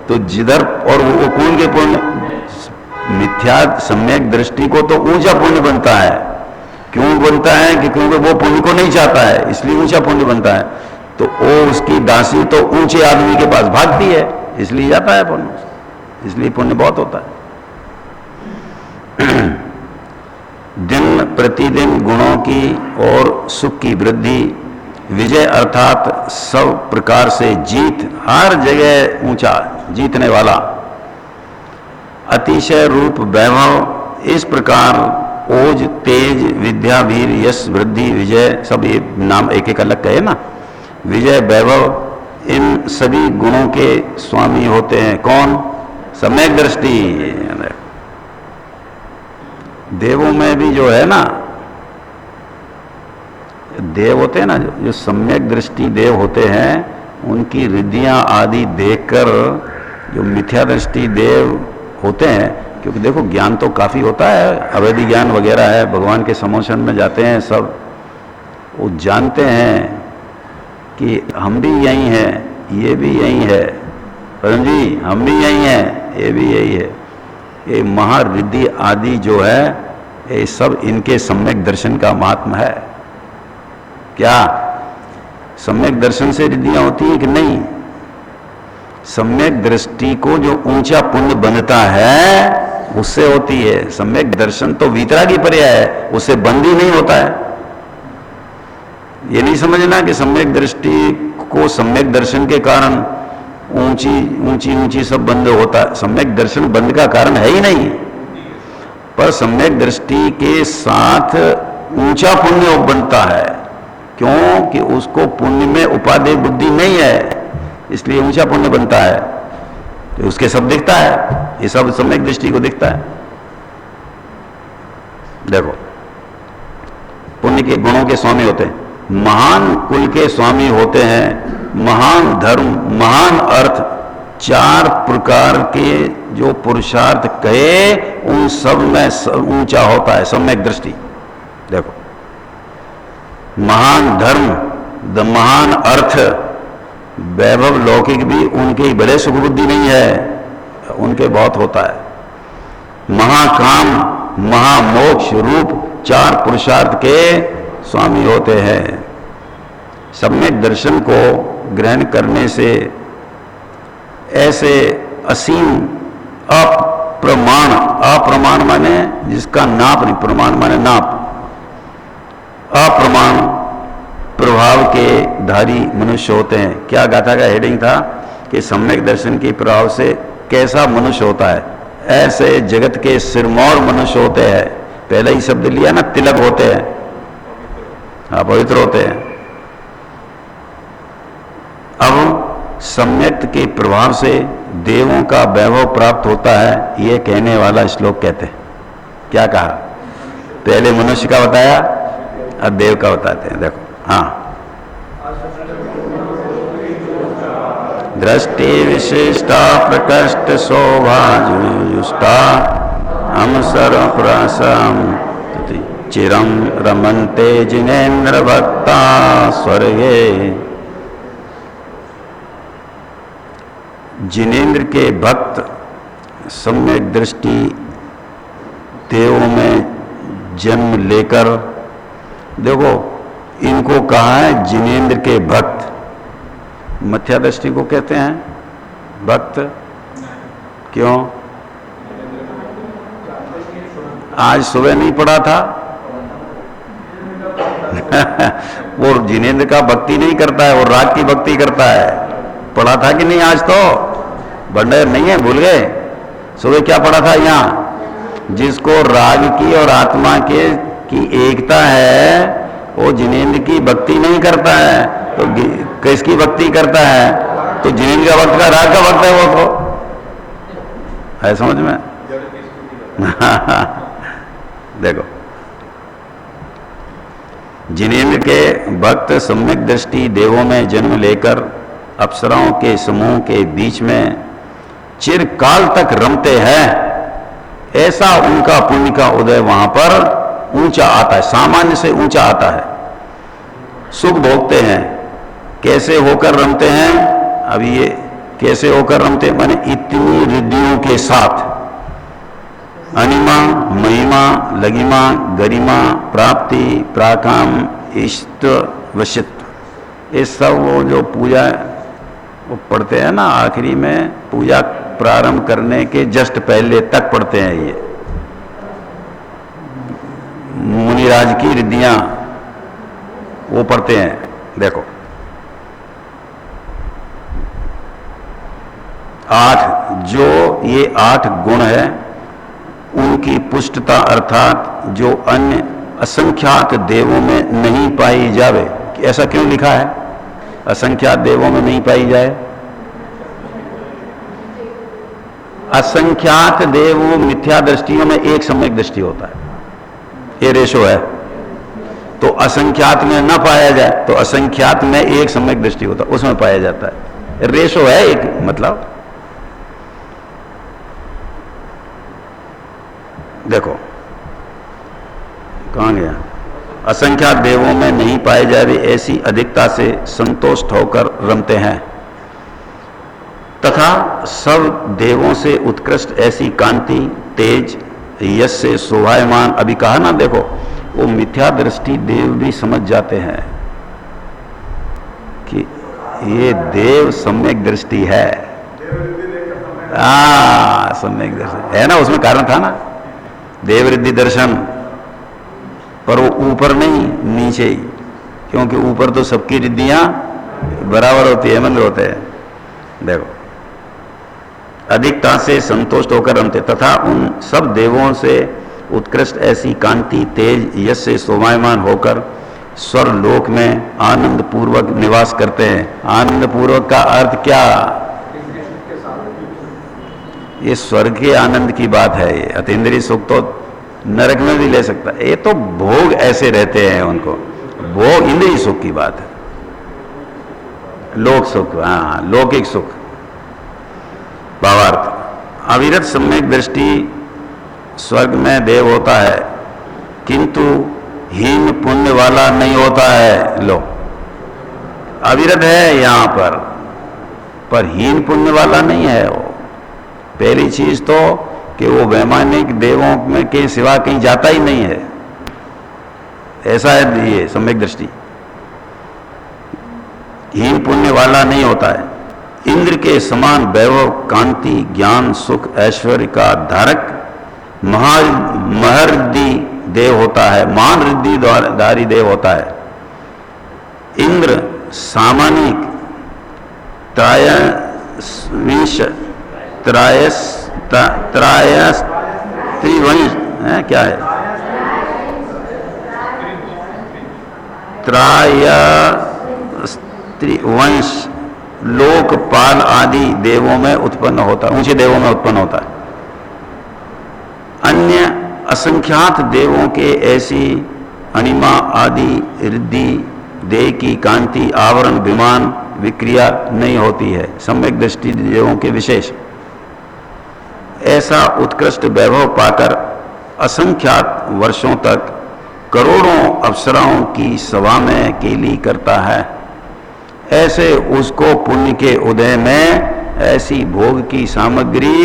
तो जिधर और वो कौन के पुण्य, मिथ्या सम्यक दृष्टि को तो ऊंचा पुण्य बनता है। क्यों बनता है? कि क्योंकि वो पुण्य को नहीं चाहता है, इसलिए ऊंचा पुण्य बनता है। तो वो उसकी दासी तो ऊंचे आदमी के पास भागती है, इसलिए जाता है पुण्य, इसलिए पुण्य बहुत होता है। दिन प्रतिदिन गुणों की और सुख की वृद्धि, विजय अर्थात सब प्रकार से जीत, हर जगह ऊंचा जीतने वाला, अतिशय रूप वैभव, इस प्रकार ओज तेज विद्या वीर यश वृद्धि विजय, सब ये नाम एक एक अलग कहे ना, विजय वैभव, इन सभी गुणों के स्वामी होते हैं कौन? सम्यक दृष्टि। देवों में भी जो है ना, देव होते हैं ना, जो सम्यक दृष्टि देव होते हैं, उनकी रिद्धियां आदि देखकर जो मिथ्या दृष्टि देव होते हैं, क्योंकि देखो ज्ञान तो काफ़ी होता है, अवैध ज्ञान वगैरह है, भगवान के समोशन में जाते हैं सब, वो जानते हैं कि हम भी यही हैं, ये भी यही है, परम जी हम भी यही हैं, ये भी यही है। ये महारिद्धि आदि जो है, ये सब इनके सम्यक दर्शन का महात्मा है। क्या सम्यक दर्शन से रिद्धियां होती हैं कि नहीं? सम्यक दृष्टि को जो ऊंचा पुण्य बनता है उससे होती है। सम्यक दर्शन तो वीतरागी पर्याय है, उससे बंद ही नहीं होता है। ये नहीं समझना कि सम्यक दृष्टि को सम्यक दर्शन के कारण ऊंची ऊंची ऊंची सब बंद होता है। सम्यक दर्शन बंद का कारण है ही नहीं, पर सम्यक दृष्टि के साथ ऊंचा पुण्य बनता है। क्यों? कि उसको पुण्य में उपादेय बुद्धि नहीं है, इसलिए ऊंचा पुण्य बनता है। तो उसके सब दिखता है, ये सब सम्यक दृष्टि को दिखता है। देखो, पुण्य के गुणों के स्वामी होते हैं, महान कुल के स्वामी होते हैं, महान धर्म, महान अर्थ, चार प्रकार के जो पुरुषार्थ कहे उन सब में ऊंचा होता है सम्यक दृष्टि। देखो, महान धर्म, महान अर्थ, वैभव लौकिक भी उनके ही बड़े सुख बुद्धि नहीं है, उनके बहुत होता है। महाकाम, महामोक्ष रूप चार पुरुषार्थ के स्वामी होते हैं। सम्यक दर्शन को ग्रहण करने से ऐसे असीम अप्रमाण, अप्रमाण माने जिसका नाप नहीं, प्रमाण माने नाप, अप्रमाण प्रभाव के धारी मनुष्य होते हैं। क्या गाथा का हेडिंग था कि सम्यक दर्शन के प्रभाव से कैसा मनुष्य होता है? ऐसे जगत के सिरमौर मनुष्य होते हैं। पहले ही शब्द लिया ना, तिलक होते हैं, हाँ, पवित्र होते हैं। अब सम्यक के प्रभाव से देवों का वैभव प्राप्त होता है, ये कहने वाला श्लोक कहते हैं। क्या कहा? पहले मनुष्य का बताया, अब देव का बताते हैं। देखो, हाँ, दृष्टि विशिष्टा प्रकृष्ट शोभा जुष्टा हम सर्वप्रसम चिरम रमन्ते जिनेन्द्र भक्ता स्वर्गे। जिनेन्द्र के भक्त सम्यक दृष्टि देवों में जन्म लेकर, देखो इनको कहा है जिनेन्द्र के भक्त। मिथ्या दृष्टि को कहते हैं भक्त। क्यों? आज सुबह नहीं पढ़ा था वो जिनेन्द्र का भक्ति नहीं करता है, वो राग की भक्ति करता है। पढ़ा था कि नहीं? आज तो भंडार नहीं है, भूल गए? सुबह क्या पढ़ा था यहाँ? जिसको राग की और आत्मा के की एकता है वो जिनेन्द्र की भक्ति नहीं करता है, तो किसकी भक्ति करता है? तो जिनेन्द्र का भक्त का राग का भक्त है वो तो है, समझ में? देखो, जिनेन्द्र के भक्त सम्यक दृष्टि देवों में जन्म लेकर अप्सराओं के समूह के बीच में चिरकाल तक रमते हैं, ऐसा उनका पुण्य का उदय वहां पर ऊंचा आता है, सामान्य से ऊंचा आता है। सुख भोगते हैं, कैसे होकर रमते हैं? अब ये कैसे होकर रमते हैं माने इतनी रिद्धियों के साथ, अनिमा, महिमा, लगिमा, गरिमा, प्राप्ति, प्राकाम, इष्ट, वशित्व, ये सब वो जो पूजा वो पढ़ते हैं ना, आखिरी में पूजा प्रारंभ करने के जस्ट पहले तक पढ़ते हैं। ये मुनिराज की रिद्धियां वो पढ़ते हैं। देखो 8 जो ये 8 गुण है उनकी पुष्टता अर्थात जो अन्य असंख्यात देवों में नहीं पाई जावे। ऐसा क्यों लिखा है असंख्यात देवों में नहीं पाई जाए? असंख्यात देव मिथ्या दृष्टियों में एक सम्यक दृष्टि होता है, ये रेशो है। तो असंख्यात में न पाया जाए तो असंख्यात में एक सम्यक दृष्टि होता है, उसमें पाया जाता है। रेशो है एक, मतलब देखो कहां गया, असंख्यात देवों में नहीं पाए जाए ऐसी अधिकता से संतुष्ट होकर रमते हैं तथा सब देवों से उत्कृष्ट ऐसी कांति, तेज, यश से शोभायमान। अभी कहा ना, देखो वो मिथ्या दृष्टि देव भी समझ जाते हैं कि ये देव सम्यक दृष्टि है। सम्यक दृष्टि है ना, उसमें कारण था ना, देव रिद्धि दर्शन, पर वो ऊपर नहीं नीचे ही, क्योंकि ऊपर तो सबकी रिद्धियां बराबर होती है, मंत्र होते हैं। देखो अधिकता से संतुष्ट होकर रमते तथा उन सब देवों से उत्कृष्ट ऐसी कांति, तेज, यश से शोभायमान होकर स्वर्ग लोक में आनंद पूर्वक निवास करते हैं। आनंद पूर्वक का अर्थ क्या? ये स्वर्ग के आनंद की बात है। ये अतीन्द्रिय सुख तो नरक में भी ले सकता है, ये तो भोग ऐसे रहते हैं उनको, भोग इंद्रिय सुख की बात है। लोक सुख, हाँ लौकिक सुख। भावार्थ अविरत सम्यक दृष्टि स्वर्ग में देव होता है, किंतु हीन पुण्य वाला नहीं होता है। लो अविरत है यहां पर हीन पुण्य वाला नहीं है वो। पहली चीज तो कि वो वैमानिक देवों में के सिवा कहीं जाता ही नहीं है, ऐसा है ये सम्यक दृष्टि। हीन पुण्य वाला नहीं होता है। इंद्र के समान वैभव, कांति, ज्ञान, सुख, ऐश्वर्य का धारक महरिद्धि देव होता है, महान रिद्धि धारी देव होता है। इंद्र सामानिक त्रिवंश है, क्या है? त्रिवंश लोकपाल आदि देवों में उत्पन्न होता है, ऊंचे देवों में उत्पन्न होता है। अन्य असंख्यात देवों के ऐसी अनिमा आदि रिद्धि देह की कांति, आवरण, विमान, विक्रिया नहीं होती है। सम्यक दृष्टि देवों के विशेष ऐसा उत्कृष्ट वैभव पाकर असंख्यात वर्षों तक करोड़ों अप्सराओं की सभा में केली करता है। ऐसे उसको पुण्य के उदय में ऐसी भोग की सामग्री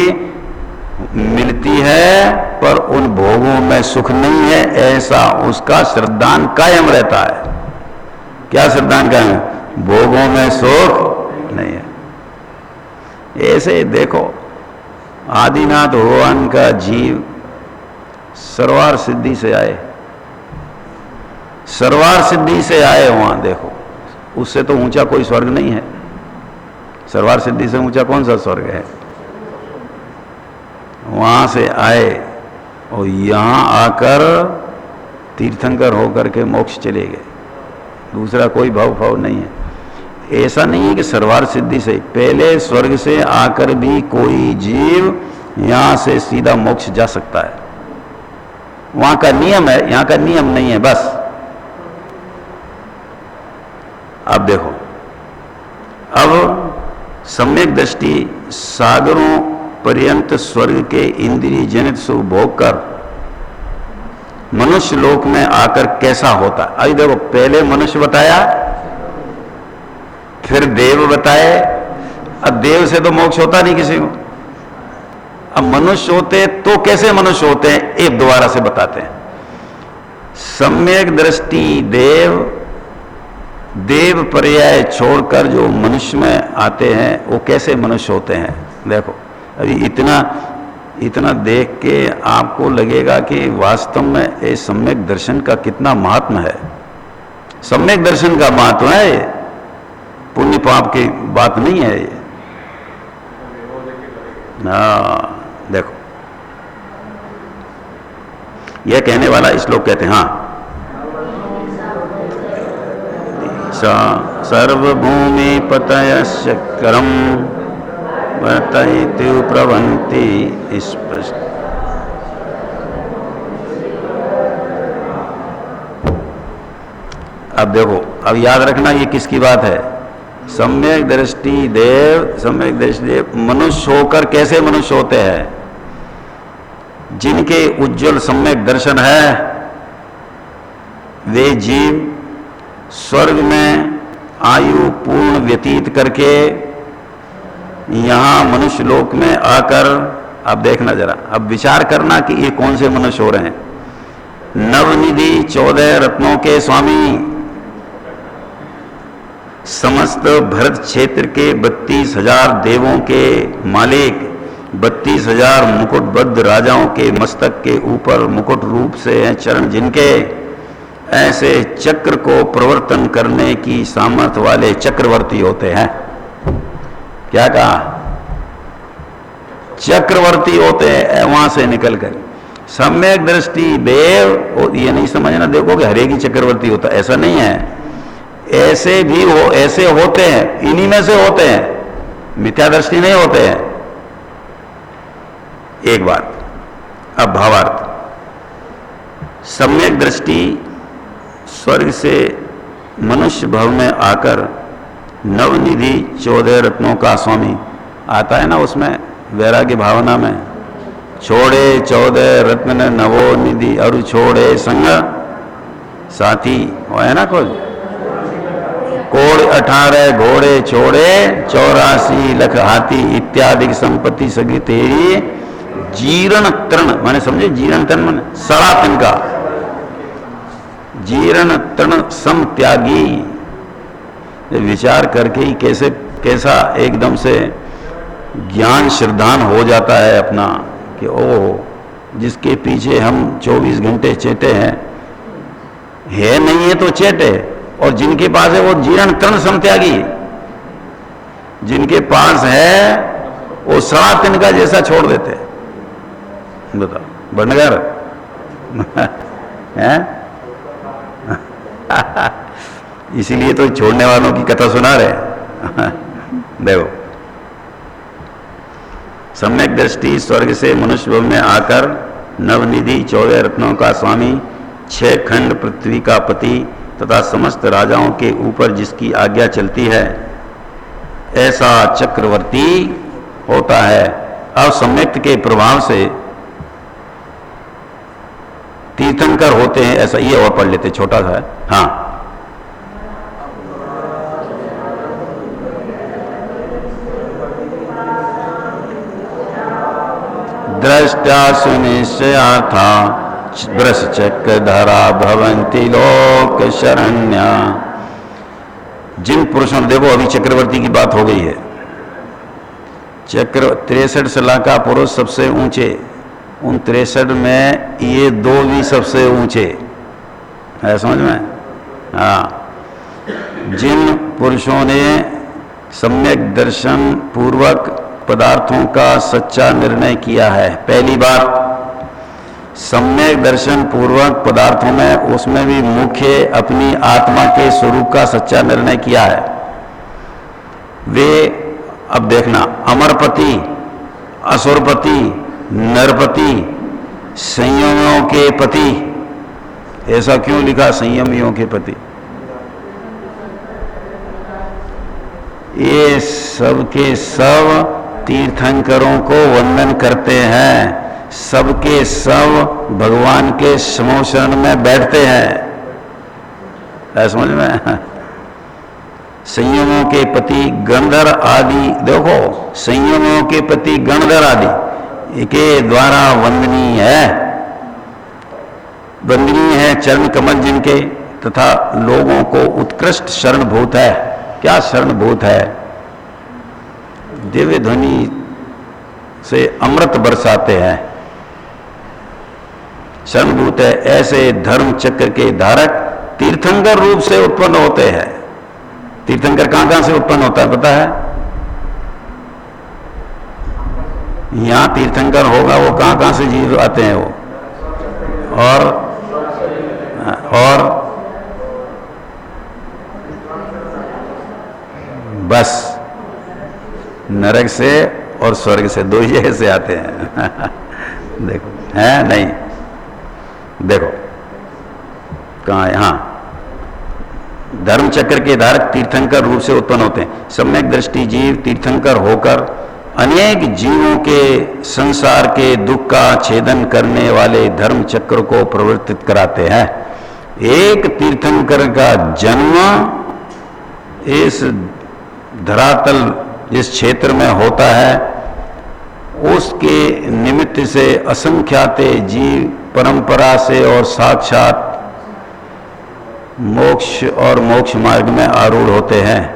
मिलती है, पर उन भोगों में सुख नहीं है, ऐसा उसका श्रद्धान कायम रहता है। क्या श्रद्धान कायम? भोगों में सुख नहीं है। ऐसे देखो आदिनाथ भगवान का जीव सर्वार सिद्धि से आए, सर्वार सिद्धि से आए वहां देखो, उससे तो ऊंचा कोई स्वर्ग नहीं है। सर्वार सिद्धि से ऊंचा कौन सा स्वर्ग है? वहां से आए और यहां आकर तीर्थंकर होकर के मोक्ष चले गए, दूसरा कोई भाव नहीं है। ऐसा नहीं है कि सर्वार सिद्धि से, पहले स्वर्ग से आकर भी कोई जीव यहां से सीधा मोक्ष जा सकता है। वहां का नियम है, यहां का नियम नहीं है बस। अब देखो, अब सम्यक दृष्टि सागरों पर्यंत स्वर्ग के इंद्रिय जनित सुख भोग कर मनुष्य लोक में आकर कैसा होता। अभी देखो, पहले मनुष्य बताया, फिर देव बताए। अब देव से तो मोक्ष होता नहीं किसी को। अब मनुष्य होते तो कैसे मनुष्य होते हैं, एक दोबारा से बताते हैं। सम्यक दृष्टि देव, देव पर्याय छोड़कर जो मनुष्य में आते हैं वो कैसे मनुष्य होते हैं। देखो, अभी इतना देख के आपको लगेगा कि वास्तव में ये सम्यक दर्शन का कितना महात्म है। सम्यक दर्शन का महत्व है, ये पुण्य पाप की बात नहीं है ये। देखो, यह कहने वाला श्लोक कहते हैं, हाँ, सर्वभूमि पतयस्य करम वर्तयति प्रवन्ति स्पष्ट। अब देखो, अब याद रखना ये किसकी बात है। सम्यक दृष्टि देव, सम्यक दृष्टि देव मनुष्य होकर कैसे मनुष्य होते हैं, जिनके उज्जवल सम्यक दर्शन है वे जीव स्वर्ग में आयु पूर्ण व्यतीत करके यहां मनुष्य लोक में आकर, अब देखना जरा, अब विचार करना कि ये कौन से मनुष्य हो रहे हैं। नवनिधि 14 रत्नों के स्वामी, समस्त भरत क्षेत्र के 32,000 देवों के मालिक, 32,000 मुकुटबद्ध राजाओं के मस्तक के ऊपर मुकुट रूप से हैं चरण जिनके, ऐसे चक्र को प्रवर्तन करने की सामर्थ्य वाले चक्रवर्ती होते हैं। क्या कहा, चक्रवर्ती होते हैं वहां से निकलकर। सम्यक दृष्टि देव, ये नहीं समझना देखो कि हर एक ही चक्रवर्ती होता, ऐसा नहीं है। ऐसे भी हो, ऐसे होते हैं, इन्हीं में से होते हैं, मिथ्या दृष्टि नहीं होते हैं। एक बात। अब भावार्थ, सम्यक दृष्टि स्वर्ग से मनुष्य भव में आकर नवनिधि 14 रत्नों का स्वामी आता है ना, उसमें वैराग्य भावना में, छोड़े 14 रत्न नवो निधि और छोड़े संग साथी, वो है ना कुछ, कोड़ 18 घोड़े छोड़े 84 लख हाथी इत्यादि संपत्ति सगी तेरी जीर्ण तृण, माने समझे, जीर्ण तृण माने सड़ा तन का, जीर्ण तृण सम त्यागी। विचार करके ही कैसा एकदम से ज्ञान श्रद्धान हो जाता है अपना कि ओह, जिसके पीछे हम 24 घंटे चेते हैं, है नहीं है तो चेटे, और जिनके पास है वो जीर्ण तृण समत्यागी, जिनके पास है वो सड़ा तिनका जैसा छोड़ देते। बताओ बनगर है इसीलिए तो छोड़ने वालों की कथा सुना रहे। देखो, सम्यक दृष्टि स्वर्ग से मनुष्य भव में आकर नवनिधि 14 रत्नों का स्वामी, 6 खंड पृथ्वी का पति तथा समस्त राजाओं के ऊपर जिसकी आज्ञा चलती है, ऐसा चक्रवर्ती होता है। अब सम्यक के प्रभाव से तीर्थंकर होते हैं, ऐसा ये और पढ़ लेते, छोटा सा है। हाँ, दृष्टा सुनिश्चयाथा ब्रश चक्र धरा भवंती लोक शरण्या। जिन पुरुषों, देखो अभी चक्रवर्ती की बात हो गई है, चक्र 63 सलाह का पुरुष सबसे ऊंचे, उन 63 में ये 2 भी सबसे ऊंचे है, समझ में। हाँ, जिन पुरुषों ने सम्यक दर्शन पूर्वक पदार्थों का सच्चा निर्णय किया है, पहली बात सम्यक दर्शन पूर्वक पदार्थों में, उसमें भी मुख्य अपनी आत्मा के स्वरूप का सच्चा निर्णय किया है, वे अब देखना, अमरपति, असुरपति, नरपति, संयमियों के पति। ऐसा क्यों लिखा संयमियों के पति? ये सब के सब तीर्थंकरों को वंदन करते हैं, सबके सब भगवान के समो शरण में बैठते हैं। है समझ में? संयमों के पति गणधर आदि, देखो संयमों के पति गणधर आदि के द्वारा वंदनीय है चरण कमल जिनके, तथा लोगों को उत्कृष्ट शरणभूत है। क्या शरणभूत है? दिव्य ध्वनि से अमृत बरसाते हैं, शरणभूत है। ऐसे धर्म चक्र के धारक तीर्थंकर रूप से उत्पन्न होते हैं। तीर्थंकर कहां कहां से उत्पन्न होता है पता है? यहां तीर्थंकर होगा, वो कहां कहां से जीव आते हैं वो, और बस नरक से और स्वर्ग से, दो जगह से आते हैं। देखो है नहीं, देखो कहाँ? यहाँ धर्म चक्र के धारक तीर्थंकर रूप से उत्पन्न होते हैं। सम्यक दृष्टि जीव तीर्थंकर होकर अनेक जीवों के संसार के दुख का छेदन करने वाले धर्म चक्र को प्रवर्तित कराते हैं। एक तीर्थंकर का जन्म इस धरातल जिस क्षेत्र में होता है, उसके निमित्त से असंख्यात जीव परंपरा से और साक्षात मोक्ष और मोक्ष मार्ग में आरूढ़ होते हैं।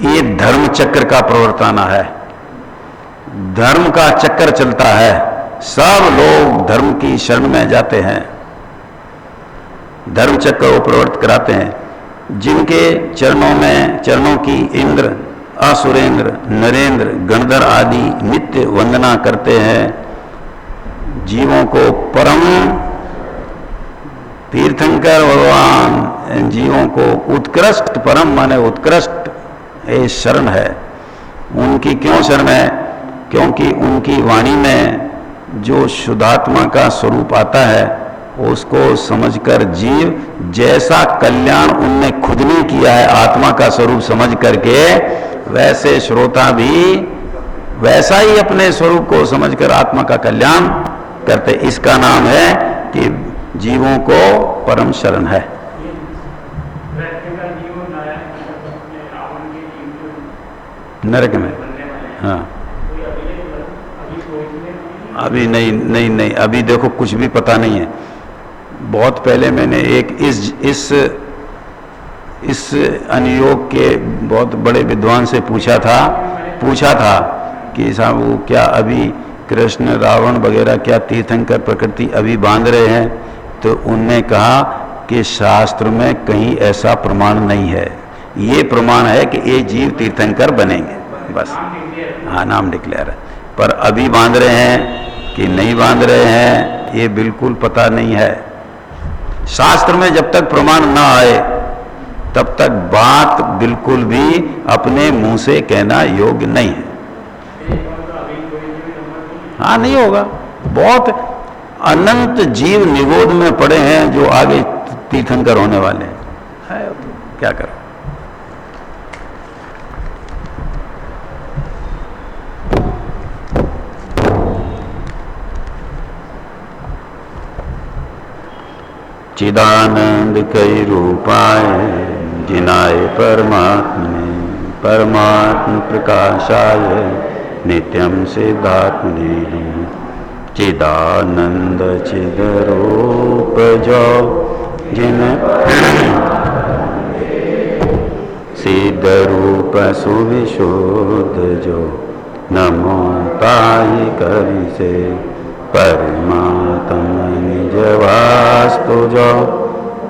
ये धर्म चक्र का प्रवर्ताना है, धर्म का चक्कर चलता है, सब लोग धर्म की शरण में जाते हैं, धर्म चक्र को प्रवर्त कराते हैं। जिनके चरणों की इंद्र, असुरेंद्र, नरेंद्र, गणधर आदि नित्य वंदना करते हैं, जीवों को परम तीर्थंकर भगवान जीवों को उत्कृष्ट, परम माने उत्कृष्ट ये शरण है। उनकी क्यों शरण है? क्योंकि उनकी वाणी में जो शुद्धात्मा का स्वरूप आता है उसको समझकर जीव जैसा कल्याण उनने खुद ने किया है आत्मा का स्वरूप समझ करके, वैसे श्रोता भी वैसा ही अपने स्वरूप को समझकर आत्मा का कल्याण करते। इसका नाम है कि जीवों को परम शरण है। नरक में, हाँ अभी नहीं, अभी देखो कुछ भी पता नहीं है। बहुत पहले मैंने एक इस अनुयोग के बहुत बड़े विद्वान से पूछा था कि साहब वो क्या अभी कृष्ण रावण वगैरह क्या तीर्थंकर प्रकृति अभी बांध रहे हैं? तो उनने कहा कि शास्त्र में कहीं ऐसा प्रमाण नहीं है, ये प्रमाण है कि ये जीव तीर्थंकर बनेंगे, बस हाँ नाम डिक्लेयर है। पर अभी बांध रहे हैं कि नहीं बांध रहे हैं ये बिल्कुल पता नहीं है। शास्त्र में जब तक प्रमाण ना आए तब तक बात बिल्कुल भी अपने मुंह से कहना योग्य नहीं है। हाँ नहीं होगा, बहुत अनंत जीव निगोद में पड़े हैं जो आगे तीर्थंकर होने वाले हैं, क्या करो। चिदानंद कई रूपाय जिनाय परमात्म प्रकाशाय नित्यम सिद्धात्मने। चिदानंद चिद रूप जो जिन सिद्ध रूप सुविशुद्ध जो नमो ताई करि से परमात्मा निज वास्तु जो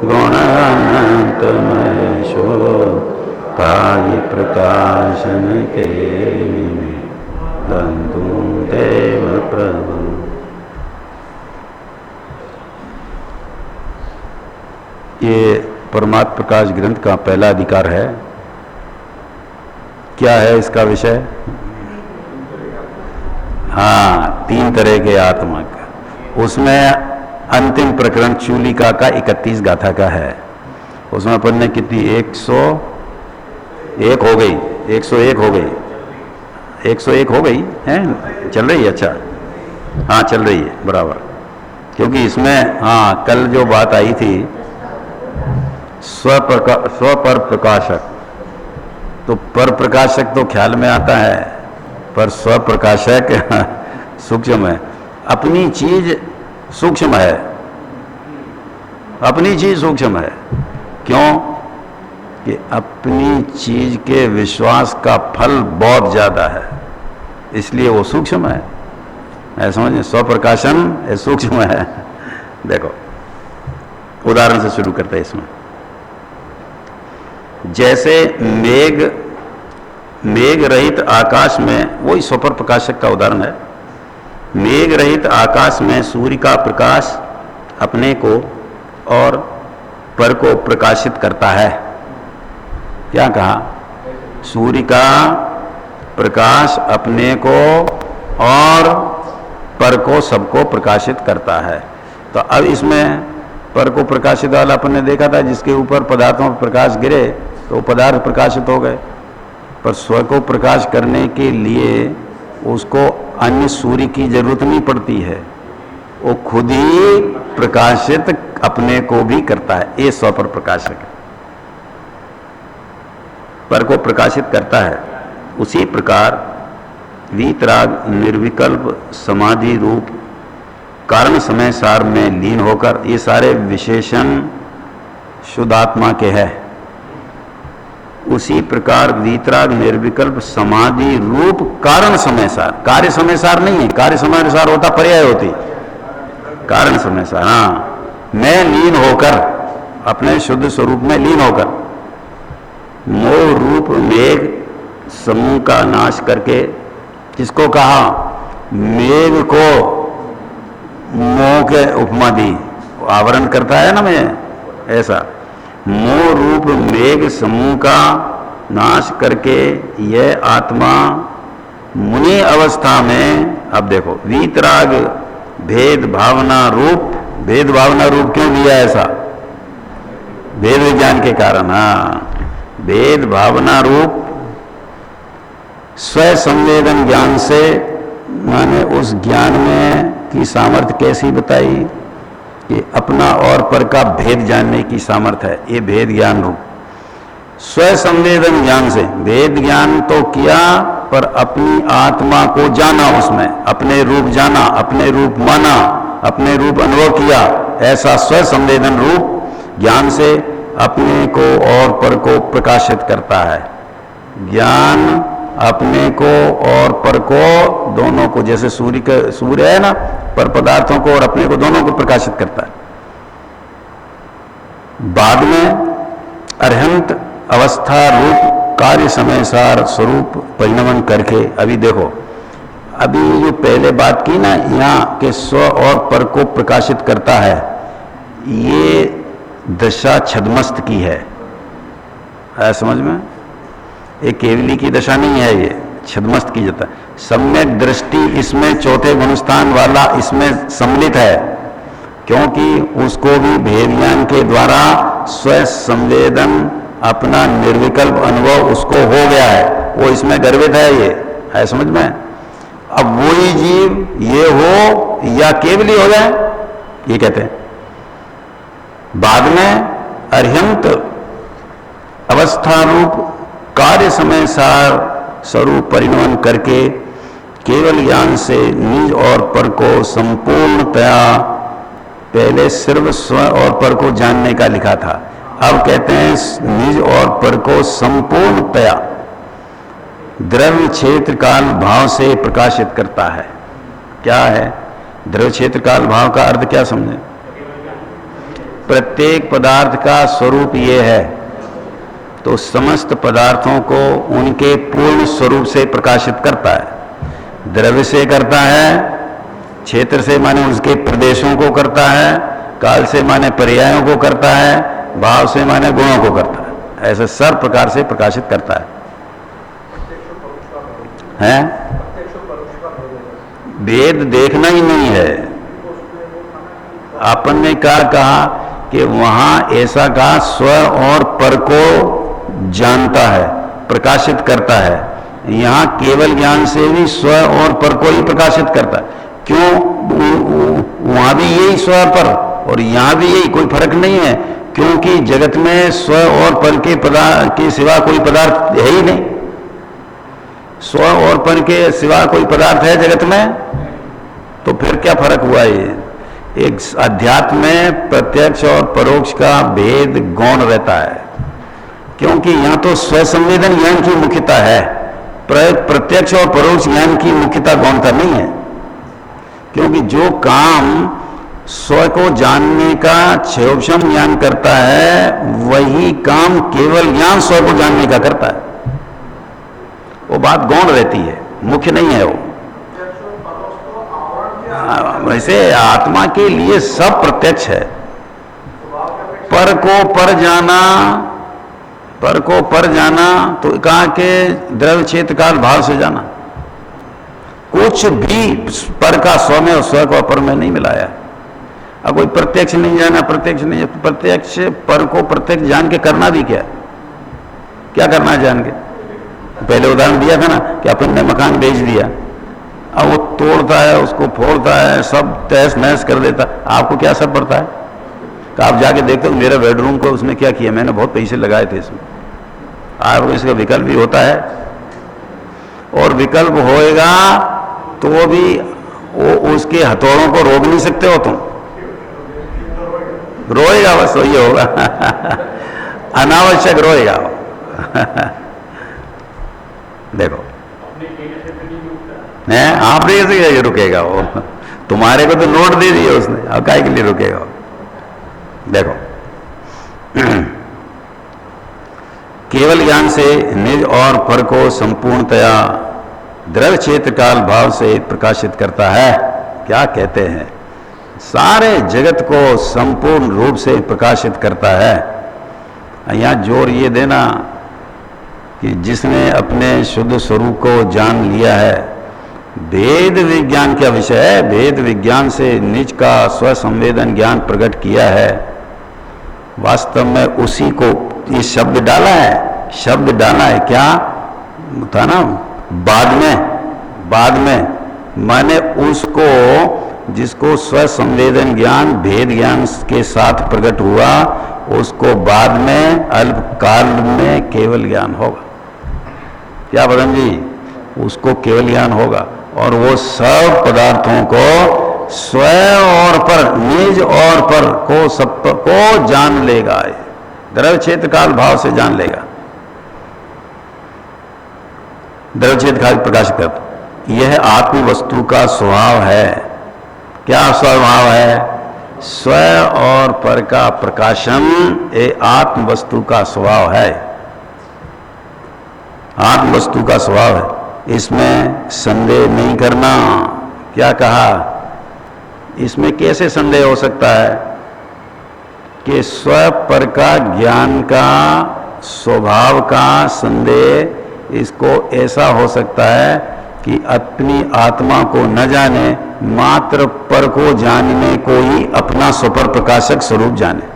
गुण अनंतमय शो ताई प्रकाशन के बंधु देव प्रभु। ये परमात्म प्रकाश ग्रंथ का पहला अधिकार है। क्या है इसका विषय? हाँ, 3 तरह के आत्मा का। उसमें अंतिम प्रकरण चूलिका का 31 गाथा का है। उसमें अपन ने कितनी 101 हो गई, 101 हो गई। 101 हो गई है, चल रही है? अच्छा, हाँ चल रही है बराबर। क्योंकि इसमें हाँ कल जो बात आई थी स्वपर प्रकाशक, तो पर प्रकाशक तो ख्याल में आता है, पर स्व प्रकाशक सूक्ष्म है। अपनी चीज सूक्ष्म है, अपनी चीज सूक्ष्म है। क्यों? कि अपनी चीज के विश्वास का फल बहुत ज्यादा है, इसलिए वो सूक्ष्म है। ऐसा समझिए, स्वप्रकाशन ये सूक्ष्म है। देखो उदाहरण से शुरू करते हैं इसमें। जैसे मेघ रहित आकाश में, वही स्वपर प्रकाशक का उदाहरण है। मेघ रहित आकाश में सूर्य का प्रकाश अपने को और पर को प्रकाशित करता है। क्या कहा? सूर्य का प्रकाश अपने को और पर को सबको प्रकाशित करता है। तो अब इसमें पर को प्रकाशित वाला अपन ने देखा था, जिसके ऊपर पदार्थों पर प्रकाश गिरे तो पदार्थ प्रकाशित हो गए। पर स्व को प्रकाश करने के लिए उसको अन्य सूर्य की जरूरत नहीं पड़ती है, वो खुद ही प्रकाशित अपने को भी करता है। ये स्व पर प्रकाशक है, पर को प्रकाशित करता है। उसी प्रकार वीतराग निर्विकल्प समाधि रूप कारण समय सार में लीन होकर, ये सारे विशेषण शुद्ध आत्मा के हैं। उसी प्रकार वीतराग निर्विकल्प समाधि रूप कारण समय सार, कार्य समय सार नहीं है, कार्य समय सार होता पर्याय होती, कारण समय सार। हाँ, मैं लीन होकर, अपने शुद्ध स्वरूप में लीन होकर, मोह रूप मेघ समूह का नाश करके, किसको कहा? मेघ को मोह के उपमा दी, आवरण करता है ना मैं, ऐसा मोह रूप मेघ समूह का नाश करके यह आत्मा मुनि अवस्था में, अब देखो वीतराग भेद भावना रूप, भेद भावना रूप क्यों दिया ऐसा? भेद विज्ञान के कारण। हाँ, भेद भावना रूप स्व संवेदन ज्ञान से, माने उस ज्ञान में की सामर्थ्य कैसी बताई कि अपना और पर का भेद जानने की सामर्थ्य है, ये भेद ज्ञान रूप। स्व संवेदन ज्ञान से भेद ज्ञान तो किया, पर अपनी आत्मा को जाना, उसमें अपने रूप जाना, अपने रूप माना, अपने रूप अनुभव किया। ऐसा स्व संवेदन रूप ज्ञान से अपने को और पर को प्रकाशित करता है। ज्ञान अपने को और पर को दोनों को, जैसे सूर्य है ना, पर पदार्थों को और अपने को दोनों को प्रकाशित करता है। बाद में अरहंत अवस्था रूप कार्य समय सार स्वरूप परिणमन करके, अभी देखो, अभी जो पहले बात की ना यहाँ के स्व और पर को प्रकाशित करता है, ये दशा छद्मस्त की है समझ में? ये केवली की दशा नहीं है, ये छद्मस्त की जाता है। सम्यक दृष्टि इसमें चौथे गुणस्थान वाला इसमें सम्मिलित है, क्योंकि उसको भी भेद ज्ञान के द्वारा स्व संवेदन, अपना निर्विकल्प अनुभव उसको हो गया है, वो इसमें गर्वित है, ये है समझ में? अब वही जीव ये हो या केवली हो जाए, ये कहते हैं। बाद में अरहंत अवस्था रूप कार्य समय सार स्वरूप परिणमन करके केवल ज्ञान से निज और पर को संपूर्णतया, पहले सिर्फ स्व और पर को जानने का लिखा था, अब कहते हैं निज और पर को संपूर्णतया द्रव्य क्षेत्र काल भाव से प्रकाशित करता है। क्या है द्रव्य क्षेत्र काल भाव का अर्थ? क्या समझे? प्रत्येक पदार्थ का स्वरूप ये है, तो समस्त पदार्थों को उनके पूर्ण स्वरूप से प्रकाशित करता है। द्रव्य से करता है, क्षेत्र से माने उसके प्रदेशों को करता है, काल से माने पर्यायों को करता है, भाव से माने गुणों को करता है। ऐसे सब प्रकार से प्रकाशित करता है? भेद देखना ही नहीं है। अपन ने क्या कहा कि वहां ऐसा कहा स्व और पर को जानता है, प्रकाशित करता है, यहाँ केवल ज्ञान से भी स्व और पर को ही प्रकाशित करता है। क्यों? वहां भी यही स्व पर और यहाँ भी यही, कोई फर्क नहीं है, क्योंकि जगत में स्व और पर के पदार्थ के सिवा कोई पदार्थ है ही नहीं। स्व और पर के सिवा कोई पदार्थ है जगत में? तो फिर क्या फर्क हुआ? ये एक अध्यात्म में प्रत्यक्ष और परोक्ष का भेद गौण रहता है, क्योंकि यहाँ तो स्व संवेदन ज्ञान की मुख्यता है, प्रत्यक्ष और परोक्ष ज्ञान की मुख्यता गौणता नहीं है। क्योंकि जो काम स्व को जानने का क्षयोक्षम ज्ञान करता है, वही काम केवल ज्ञान स्व को जानने का करता है। वो बात गौण रहती है, मुख्य नहीं है वो। वैसे आत्मा के लिए सब प्रत्यक्ष है। पर को पर जाना, पर को पर जाना तो कहा के द्रव्य क्षेत्र काल भाव से जाना। कुछ भी पर का स्व में और स्व को अपर में नहीं मिलाया। अब कोई प्रत्यक्ष नहीं जाना, प्रत्यक्ष नहीं, प्रत्यक्ष पर को प्रत्यक्ष जान के करना भी क्या करना है जान के? पहले उदाहरण दिया था ना कि अपन ने मकान बेच दिया, अब वो तोड़ता है, उसको फोड़ता है, सब तहस नहस कर देता, आपको क्या असर पड़ता है? तो आप जाके देखते हो मेरा बेडरूम को उसने क्या किया, मैंने बहुत पैसे लगाए थे इसमें। आपको इसका विकल्प भी होता है, और विकल्प होएगा तो भी वो उसके हथौड़ों को रोक नहीं सकते हो तुम। रोएगा, बस वही होगा। अनावश्यक रोएगा। देखो आपने कैसे रुकेगा वो? तुम्हारे को तो नोट दे दिया उसने, अब काहे के लिए रुकेगा? देखो केवल ज्ञान से निज और पर को संपूर्णतया द्रव्य क्षेत्र काल भाव से प्रकाशित करता है। क्या कहते हैं? सारे जगत को संपूर्ण रूप से प्रकाशित करता है। यहाँ जोर ये देना कि जिसने अपने शुद्ध स्वरूप को जान लिया है, भेद विज्ञान क्या विषय है? भेद विज्ञान से निज का स्व संवेदन ज्ञान प्रकट किया है। वास्तव में उसी को ये शब्द डाला है, शब्द डाला है क्या था ना बाद में माने उसको, जिसको स्व संवेदन ज्ञान भेद ज्ञान के साथ प्रकट हुआ, उसको बाद में अल्पकाल में केवल ज्ञान होगा। क्या बदन जी? उसको केवल ज्ञान होगा और वो सब पदार्थों को स्व और पर, निज और पर को सब को जान लेगा। द्रव्य क्षेत्र काल भाव से जान लेगा। द्रव्य क्षेत्र काल प्रकाशित कर, यह आत्म वस्तु का स्वभाव है। क्या स्वभाव है? स्व और पर का प्रकाशन ये आत्म वस्तु का स्वभाव है। आत्म वस्तु का स्वभाव है, इसमें संदेह नहीं करना। क्या कहा? इसमें कैसे संदेह हो सकता है कि स्व पर का ज्ञान का स्वभाव का संदेह? इसको ऐसा हो सकता है कि अपनी आत्मा को न जाने, मात्र पर को जानने को ही अपना स्वपर प्रकाशक स्वरूप जाने।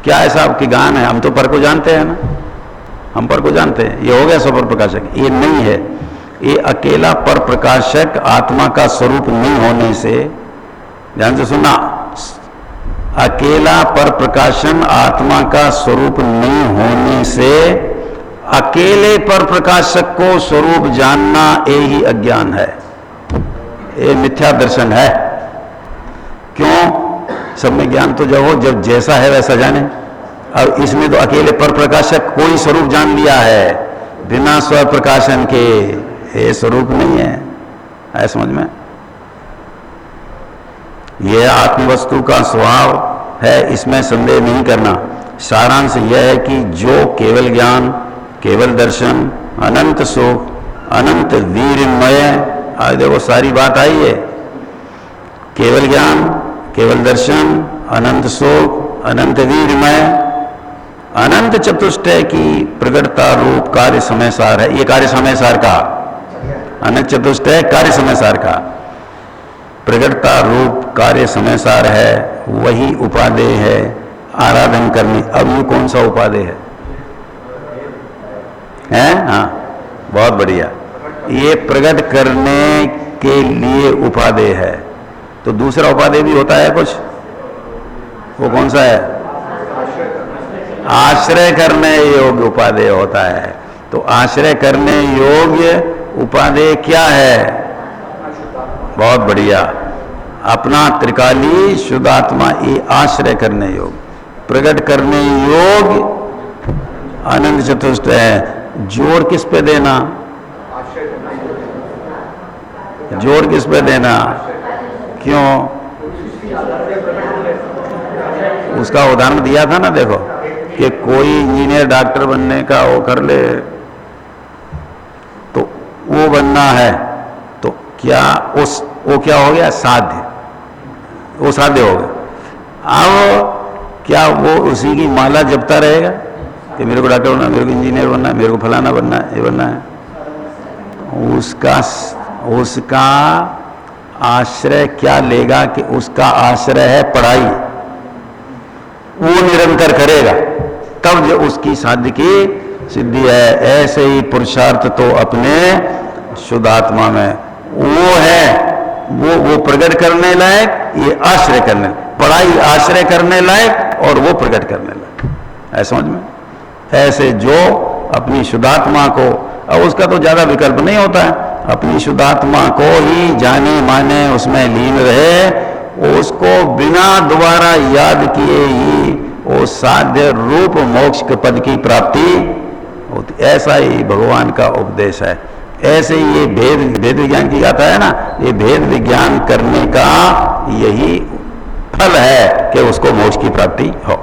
क्या ऐसा आपकी गान है? हम तो पर को जानते हैं ना, हम पर को जानते हैं, ये हो गया स्वपर प्रकाशक। ये नहीं है, ये अकेला पर प्रकाशक आत्मा का स्वरूप नहीं होने से, ध्यान से सुनना, अकेला पर प्रकाशन आत्मा का स्वरूप नहीं होने से अकेले पर प्रकाशक को स्वरूप जानना यही अज्ञान है, ये मिथ्या दर्शन है। क्यों? सब में ज्ञान तो जब हो, जब जैसा है वैसा जाने। अब इसमें तो अकेले पर प्रकाशक कोई स्वरूप जान लिया है बिना स्व प्रकाशन के, ये स्वरूप नहीं है। है समझ में? यह आत्मवस्तु का स्वभाव है, इसमें संदेह नहीं करना। सारांश यह है कि जो केवल ज्ञान, केवल दर्शन, अनंत सुख, अनंत वीरमय, आज देखो सारी बात आई है, केवल ज्ञान, केवल दर्शन, अनंत सुख, अनंत वीरमय, अनंत चतुष्टय की प्रगटता रूप कार्य समय सार है। ये कार्य समय सार का, अनंत चतुष्टय कार्य समय सार का प्रगटता रूप कार्य समय सार है, वही उपादेय है आराधन करनी। अब ये कौन सा उपादेय है? हाँ, बहुत बढ़िया। ये प्रकट करने के लिए उपादेय है। तो दूसरा उपादेय भी होता है कुछ, वो कौन सा है? आश्रय करने योग्य उपादेय होता है। तो आश्रय करने योग्य उपादेय क्या है? बहुत बढ़िया, अपना त्रिकाली शुद्धात्मा, ये आश्रय करने योग्य, प्रकट करने योग्य आनंद चतुष्ट है। जोर किस पे देना? जोर किस पे देना? क्यों? उसका उदाहरण दिया था ना, देखो कि कोई इंजीनियर डॉक्टर बनने का वो कर ले, तो वो बनना है, तो क्या वो क्या हो गया? साध्य, वो साध्य हो गया। अब क्या वो उसी की माला जपता रहेगा कि मेरे को डॉक्टर बनना, मेरे को इंजीनियर बनना है, मेरे को फलाना बनना है, ये बनना है? उसका आश्रय क्या लेगा? कि उसका आश्रय है पढ़ाई, वो निरंतर करेगा, तब जो उसकी साध्य की सिद्धि है। ऐसे ही पुरुषार्थ तो अपने शुद्धात्मा में वो है, वो प्रकट करने लायक, ये आश्रय करने, पढ़ाई आश्रय करने लायक और वो प्रकट करने लायक है। समझ में? ऐसे जो अपनी शुद्धात्मा को, अब उसका तो ज्यादा विकल्प नहीं होता है, अपनी शुद्धात्मा को ही जाने माने उसमें लीन रहे, उसको बिना दोबारा याद किए ही वो साध्य रूप मोक्ष के पद की प्राप्ति होती। ऐसा ही भगवान का उपदेश है। ऐसे ही ये भेद विज्ञान की गाथा है ना, ये भेद विज्ञान करने का यही फल है कि उसको मोक्ष की प्राप्ति हो।